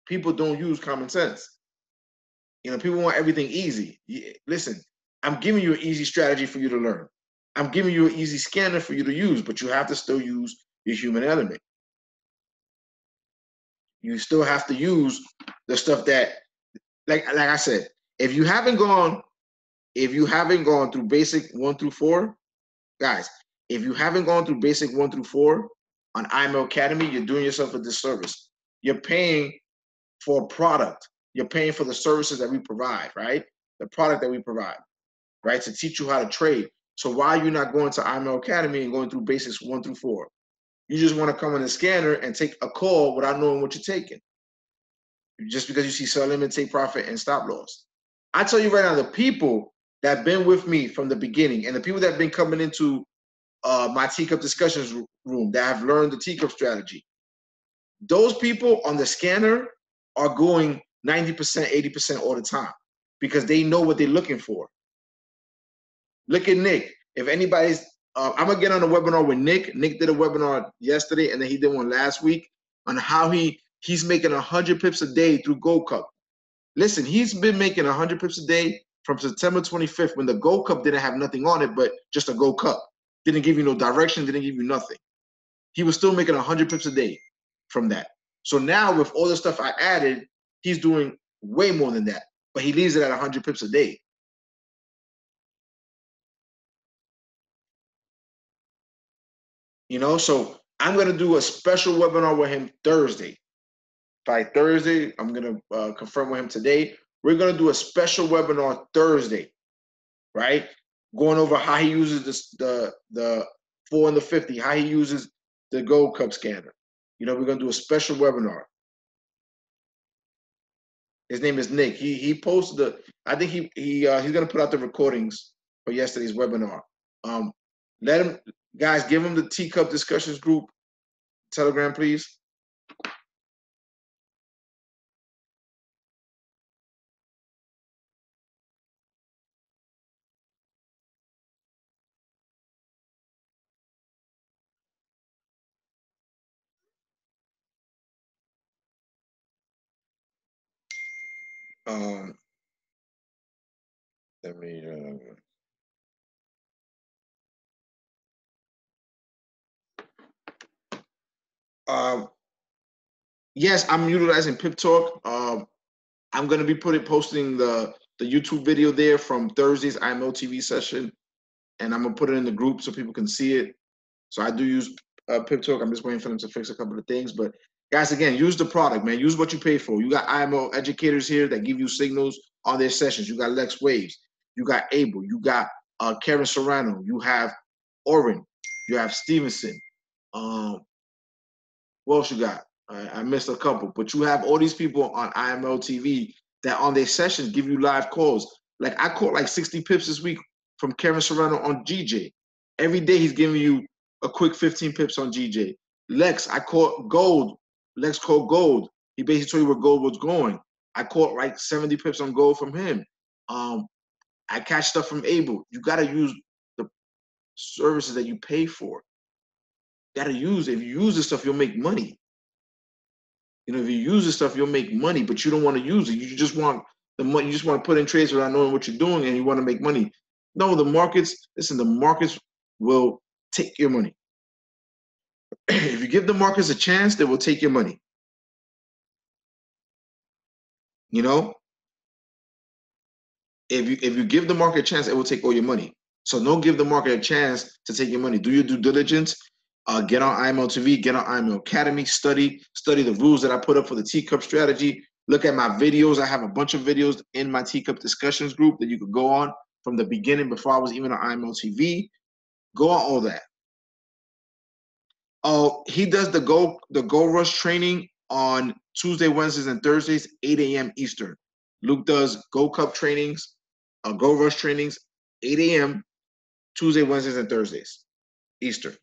people don't use common sense. People want everything easy. Listen, I'm giving you an easy strategy for you to learn. I'm giving you an easy scanner for you to use, but you have to still use your human element. You still have to use the stuff that, like I said, if you haven't gone through basic 1 through 4, guys, if you haven't gone through basic 1 through 4 on IML Academy, you're doing yourself a disservice. You're paying for a product. You're paying for the services that we provide, right? The product that we provide, right? To teach you how to trade. So why are you not going to IML Academy and going through basics 1 through 4? You just want to come in the scanner and take a call without knowing what you're taking. Just because you see sell limit, take profit, and stop loss. I tell you right now, the people that have been with me from the beginning and the people that have been coming into my teacup discussions room that have learned the teacup strategy, those people on the scanner are going 90%, 80% all the time because they know what they're looking for. Look at Nick. If anybody's, I'm gonna get on a webinar with Nick. Nick did a webinar yesterday, and then he did one last week on how he's making 100 pips a day through Gold Cup. Listen, he's been making 100 pips a day from September 25th when the Gold Cup didn't have nothing on it, but just a Gold Cup. Didn't give you no direction, didn't give you nothing. He was still making 100 pips a day from that. So now with all the stuff I added, he's doing way more than that, but he leaves it at 100 pips a day. So I'm going to do a special webinar with him Thursday. By Thursday, I'm going to confirm with him today. We're going to do a special webinar Thursday, right? Going over how he uses the 4 and the 50, how he uses the Gold Cup scanner. We're going to do a special webinar. His name is Nick. He posted I think he's going to put out the recordings for yesterday's webinar. Let him, guys, give him the Teacup Discussions group Telegram, please. Let me. Yes, I'm utilizing Pip Talk. I'm going to be posting the YouTube video there from Thursday's IMO TV session, and I'm going to put it in the group so people can see it. So I do use Pip Talk. I'm just waiting for them to fix a couple of things. But guys, again, use the product, man. Use what you pay for. You got IMO educators here that give you signals on their sessions. You got Lex Waves. You got Abel. You got Karen Serrano. You have Oren. You have Stevenson. What else you got? I missed a couple, but you have all these people on IML TV that on their sessions give you live calls. Like I caught like 60 pips this week from Kevin Serrano on GJ. Every day he's giving you a quick 15 pips on GJ. Lex, I caught gold. Lex caught gold. He basically told you where gold was going. I caught like 70 pips on gold from him. I catch stuff from Abel. You got to use the services that you pay for. You got to use. If you use this stuff, you'll make money. You know, if you use this stuff, you'll make money, but you don't want to use it. You just want the money. You just want to put in trades without knowing what you're doing, and you want to make money. No, the markets. Listen, the markets will take your money. If you give the markets a chance, they will take your money. You know, if you give the market a chance, it will take all your money. So don't give the market a chance to take your money. Do your due diligence. Get on IMO TV, get on IMO Academy, study the rules that I put up for the teacup strategy. Look at my videos. I have a bunch of videos in my teacup discussions group that you could go on from the beginning before I was even on IMO TV. Go on all that. Oh, he does the Go Rush training on Tuesday, Wednesdays, and Thursdays, 8 a.m. Eastern. Luke does Go Cup trainings, Go Rush trainings, 8 a.m. Tuesday, Wednesdays, and Thursdays, Eastern.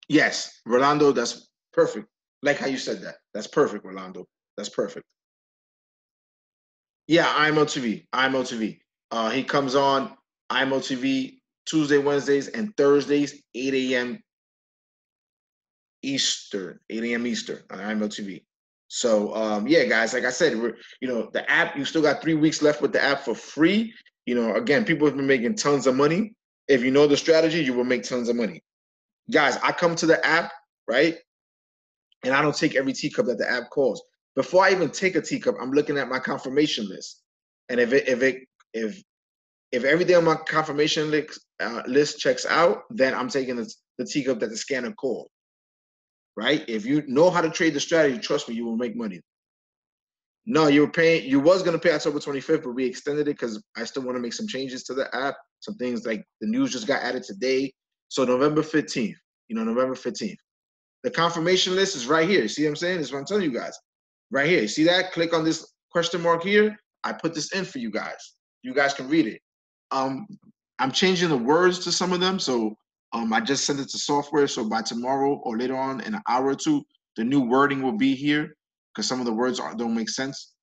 Yes, Rolando, that's perfect. Like how you said that. That's perfect, Rolando. That's perfect. Yeah, IMO TV. IMO TV. He comes on IMO TV Tuesday, Wednesdays, and Thursdays, 8 a.m. Eastern, 8 a.m. Eastern on IMO TV. So yeah, guys, like I said, the app, you still got 3 weeks left with the app for free. Again, people have been making tons of money. If you know the strategy, you will make tons of money. Guys, I come to the app, right? And I don't take every teacup that the app calls. Before I even take a teacup, I'm looking at my confirmation list. And if everything on my confirmation list checks out, then I'm taking the teacup that the scanner called. Right? If you know how to trade the strategy, trust me, you will make money. No, you was going to pay October 25th, but we extended it because I still want to make some changes to the app. Some things like the news just got added today. So November 15th, November 15th. The confirmation list is right here. See what I'm saying? This is what I'm telling you guys. Right here. See that? Click on this question mark here. I put this in for you guys. You guys can read it. I'm changing the words to some of them. So I just sent it to software. So by tomorrow or later on in an hour or two, the new wording will be here because some of the words don't make sense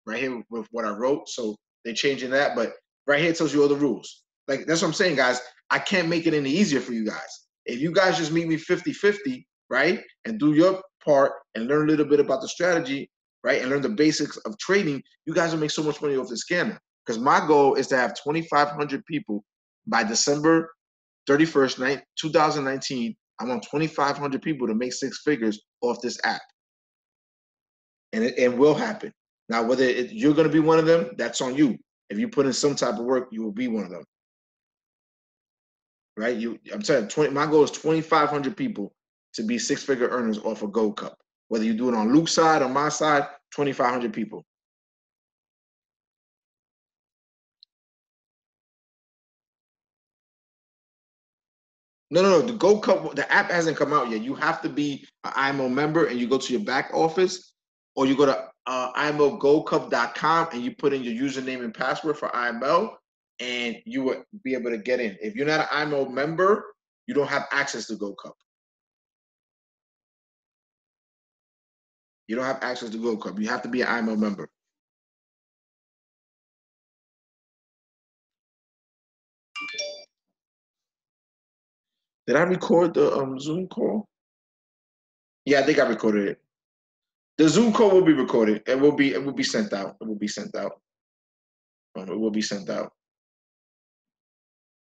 right here with what I wrote. So they're changing that. But right here it tells you all the rules. Like, that's what I'm saying, guys. I can't make it any easier for you guys. If you guys just meet me 50-50, right, and do your part and learn a little bit about the strategy, right, and learn the basics of trading, you guys will make so much money off the scanner. Because my goal is to have 2,500 people by December 31st, 2019. I want 2,500 people to make six figures off this app. And it will happen. Now, whether you're going to be one of them, that's on you. If you put in some type of work, you will be one of them. Right? I'm telling you, my goal is 2,500 people to be six-figure earners off a Gold Cup. Whether you do it on Luke's side or my side, 2,500 people. No. The Gold Cup, the app hasn't come out yet. You have to be an IMO member, and you go to your back office, or you go to IMOGoldCup.com and you put in your username and password for IMO, and you will be able to get in. If you're not an IMO member, you don't have access to Gold Cup. You don't have access to Gold Cup. You have to be an IMO member. Did I record the Zoom call? Yeah, I think I recorded it. The Zoom call will be recorded. It will be sent out. It will be sent out. It will be sent out.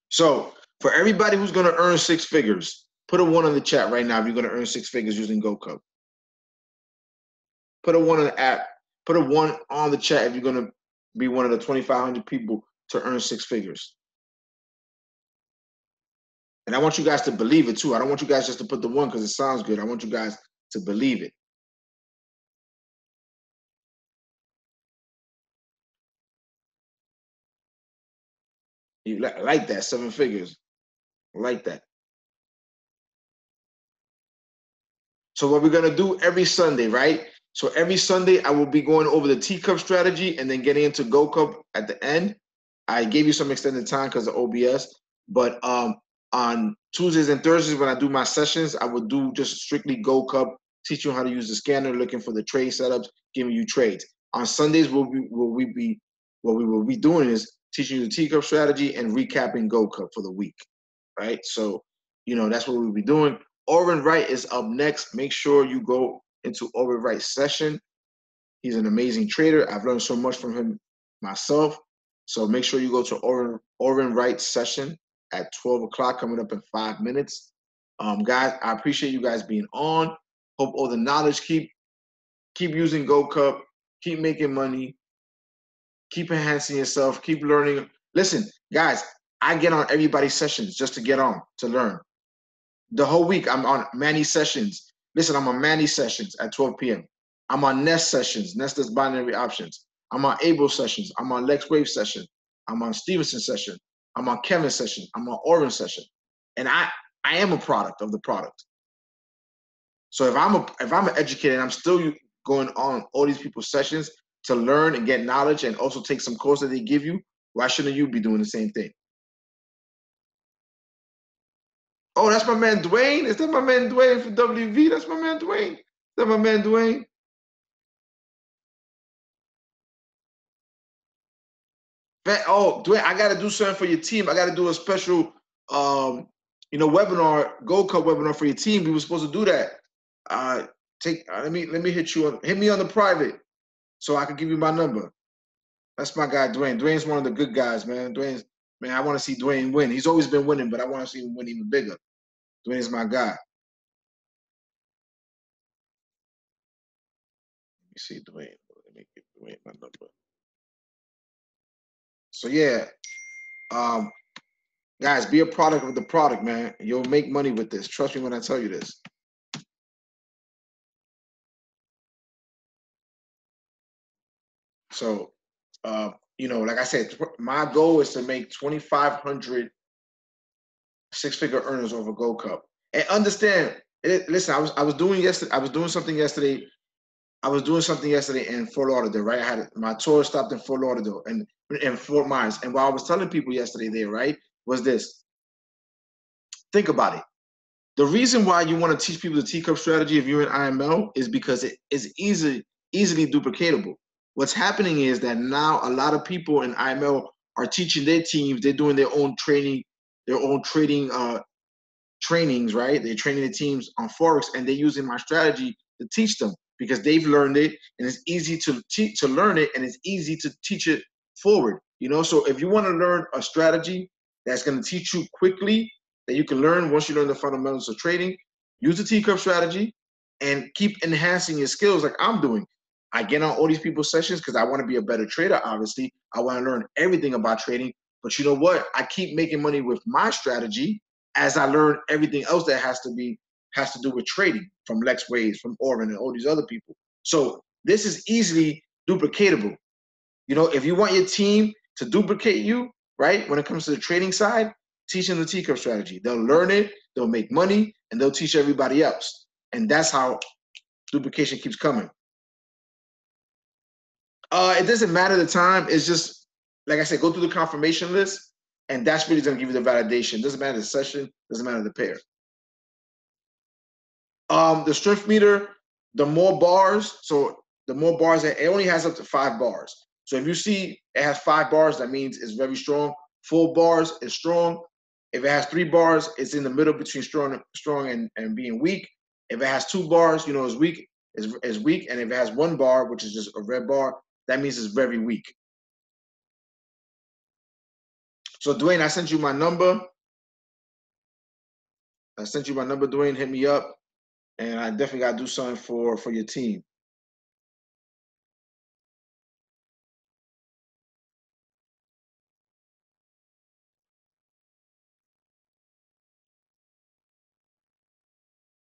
So for everybody who's going to earn six figures, put a one in the chat right now if you're going to earn six figures using Gold Cup. Put a one in the app. Put a one on the chat if you're going to be one of the 2,500 people to earn six figures. And I want you guys to believe it too. I don't want you guys just to put the one because it sounds good. I want you guys to believe it. You like that, seven figures. I like that. So what we're going to do every Sunday, right? So every Sunday, I will be going over the teacup strategy and then getting into Gold Cup at the end. I gave you some extended time because of OBS, but on Tuesdays and Thursdays when I do my sessions, I would do just strictly Gold Cup, teach you how to use the scanner, looking for the trade setups, giving you trades. On Sundays, what we will be doing is teaching you the T-Cup strategy and recapping Gold Cup for the week, right? So, that's what we'll be doing. Orrin Wright is up next. Make sure you go into Orrin Wright's session. He's an amazing trader. I've learned so much from him myself. So make sure you go to Orrin Wright's session at 12 o'clock, coming up in 5 minutes. Guys, I appreciate you guys being on. Hope all the knowledge, keep using Gold Cup, keep making money, keep enhancing yourself, keep learning. Listen, guys, I get on everybody's sessions just to get on, to learn. The whole week I'm on Manny sessions. Listen, I'm on Manny sessions at 12 p.m. I'm on Nest sessions, Nest's binary options. I'm on Abel sessions. I'm on Lex Wave session. I'm on Stevenson session. I'm on Kevin session. I'm on Orrin session. And I am a product of the product. So if I'm an educator and I'm still going on all these people's sessions to learn and get knowledge and also take some course that they give you, why shouldn't you be doing the same thing? Oh, that's my man Dwayne. Is that my man Dwayne from WV? That's my man Dwayne. Is that my man Dwayne? Oh, Dwayne, I gotta do something for your team. I gotta do a special webinar, Gold Cup webinar for your team. We were supposed to do that. Let me hit you hit me on the private so I can give you my number. That's my guy Dwayne. Dwayne's one of the good guys, man. I want to see Dwayne win. He's always been winning, but I want to see him win even bigger. Dwayne's my guy. Let me see Dwayne. Let me give Dwayne my number. So yeah, guys, be a product of the product, man. You'll make money with this. Trust me when I tell you this. So, like I said, my goal is to make 2,500 six-figure earners over Gold Cup. And understand, listen, I was doing something yesterday. I was doing something yesterday in Fort Lauderdale, right? I had my tour stopped in Fort Lauderdale and in Fort Myers. And what I was telling people yesterday there, right, was this. Think about it. The reason why you want to teach people the T-Cup strategy if you're in IML is because it is easily duplicatable. What's happening is that now a lot of people in IML are teaching their teams. They're doing their own training, trainings, right? They're training the teams on Forex, and they're using my strategy to teach them because they've learned it, and it's easy to learn it, and it's easy to teach it forward. So if you want to learn a strategy that's going to teach you quickly, that you can learn once you learn the fundamentals of trading, use the T-Cup strategy and keep enhancing your skills like I'm doing. I get on all these people's sessions because I want to be a better trader, obviously. I want to learn everything about trading. But you know what? I keep making money with my strategy as I learn everything else that has to do with trading from Lex Waves, from Orrin, and all these other people. So this is easily duplicatable. If you want your team to duplicate you, right, when it comes to the trading side, teach them the T-Cup strategy. They'll learn it, they'll make money, and they'll teach everybody else. And that's how duplication keeps coming. It doesn't matter the time. It's just, like I said, go through the confirmation list, and that's really going to give you the validation. It doesn't matter the session, doesn't matter the pair. The strength meter, the more bars, it only has up to 5 bars. So if you see it has 5 bars, that means it's very strong. 4 bars is strong. If it has 3 bars, it's in the middle between strong and being weak. If it has 2 bars, it's weak, is weak. And if it has 1 bar, which is just a red bar, that means it's very weak. So Dwayne, I sent you my number. Dwayne. Hit me up. And I definitely got to do something for your team.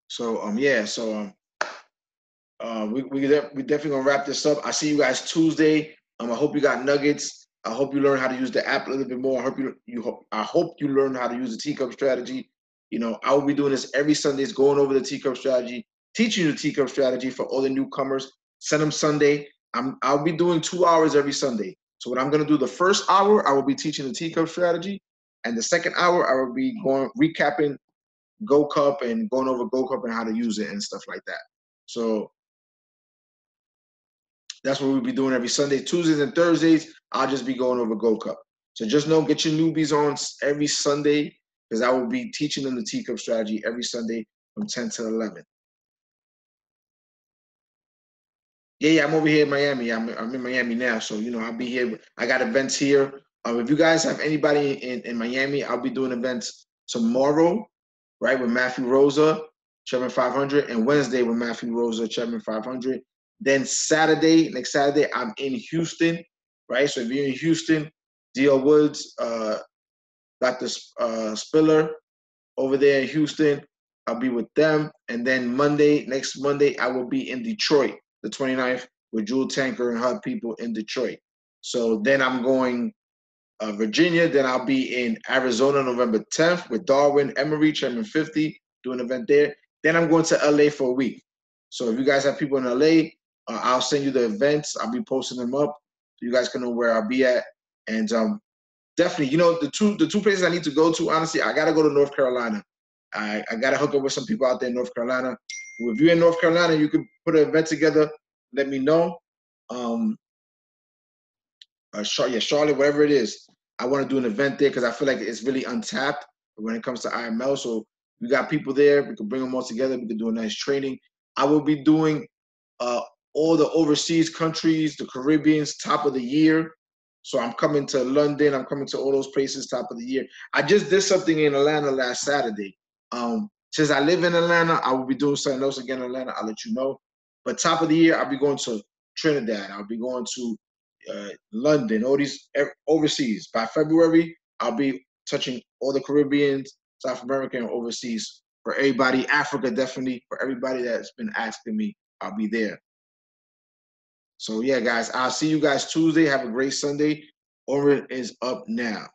So we definitely gonna wrap this up. I see you guys Tuesday. I hope you got nuggets. I hope you learn how to use the app a little bit more. I hope you learn how to use the T-Cup strategy. I will be doing this every Sundays, going over the T-Cup strategy, teaching you the T-Cup strategy for all the newcomers. Send them Sunday. I'll be doing 2 hours every Sunday. So what I'm going to do, the first hour, I will be teaching the teacup strategy. And the second hour, I will be recapping Go Cup and going over Go Cup and how to use it and stuff like that. So that's what we'll be doing every Sunday. Tuesdays and Thursdays, I'll just be going over Go Cup. So just know, get your newbies on every Sunday, because I will be teaching them the teacup strategy every Sunday from 10 to 11. Yeah, I'm over here in Miami. I'm in Miami now, so I'll be here. I got events here. If you guys have anybody in Miami, I'll be doing events tomorrow, right, with Matthew Rosa, Chairman 500, and Wednesday with Matthew Rosa, Chairman 500. Then next Saturday, I'm in Houston, right? So if you're in Houston, D.L. Woods, Dr. Spiller over there in Houston, I'll be with them. And then next Monday, I will be in Detroit, the 29th, with Jewel Tanker and her people in Detroit. So then I'm going Virginia. Then I'll be in Arizona November 10th with Darwin Emery, Chairman 50, doing an event there. Then I'm going to LA for a week. So if you guys have people in LA, I'll send you the events. I'll be posting them up so you guys can know where I'll be at. And definitely, the two places I need to go to, honestly, I got to go to North Carolina. I got to hook up with some people out there in North Carolina. If you're in North Carolina, you could put an event together, let me know. Charlotte, whatever it is. I want to do an event there because I feel like it's really untapped when it comes to IML. So we got people there. We can bring them all together. We can do a nice training. I will be doing all the overseas countries, the Caribbeans, top of the year. So I'm coming to London. I'm coming to all those places, top of the year. I just did something in Atlanta last Saturday. Since I live in Atlanta, I will be doing something else again in Atlanta. I'll let you know. But top of the year, I'll be going to Trinidad. I'll be going to London, all these overseas. By February, I'll be touching all the Caribbean, South America, and overseas. For everybody, Africa definitely. For everybody that's been asking me, I'll be there. So yeah, guys, I'll see you guys Tuesday. Have a great Sunday. Orin is up now.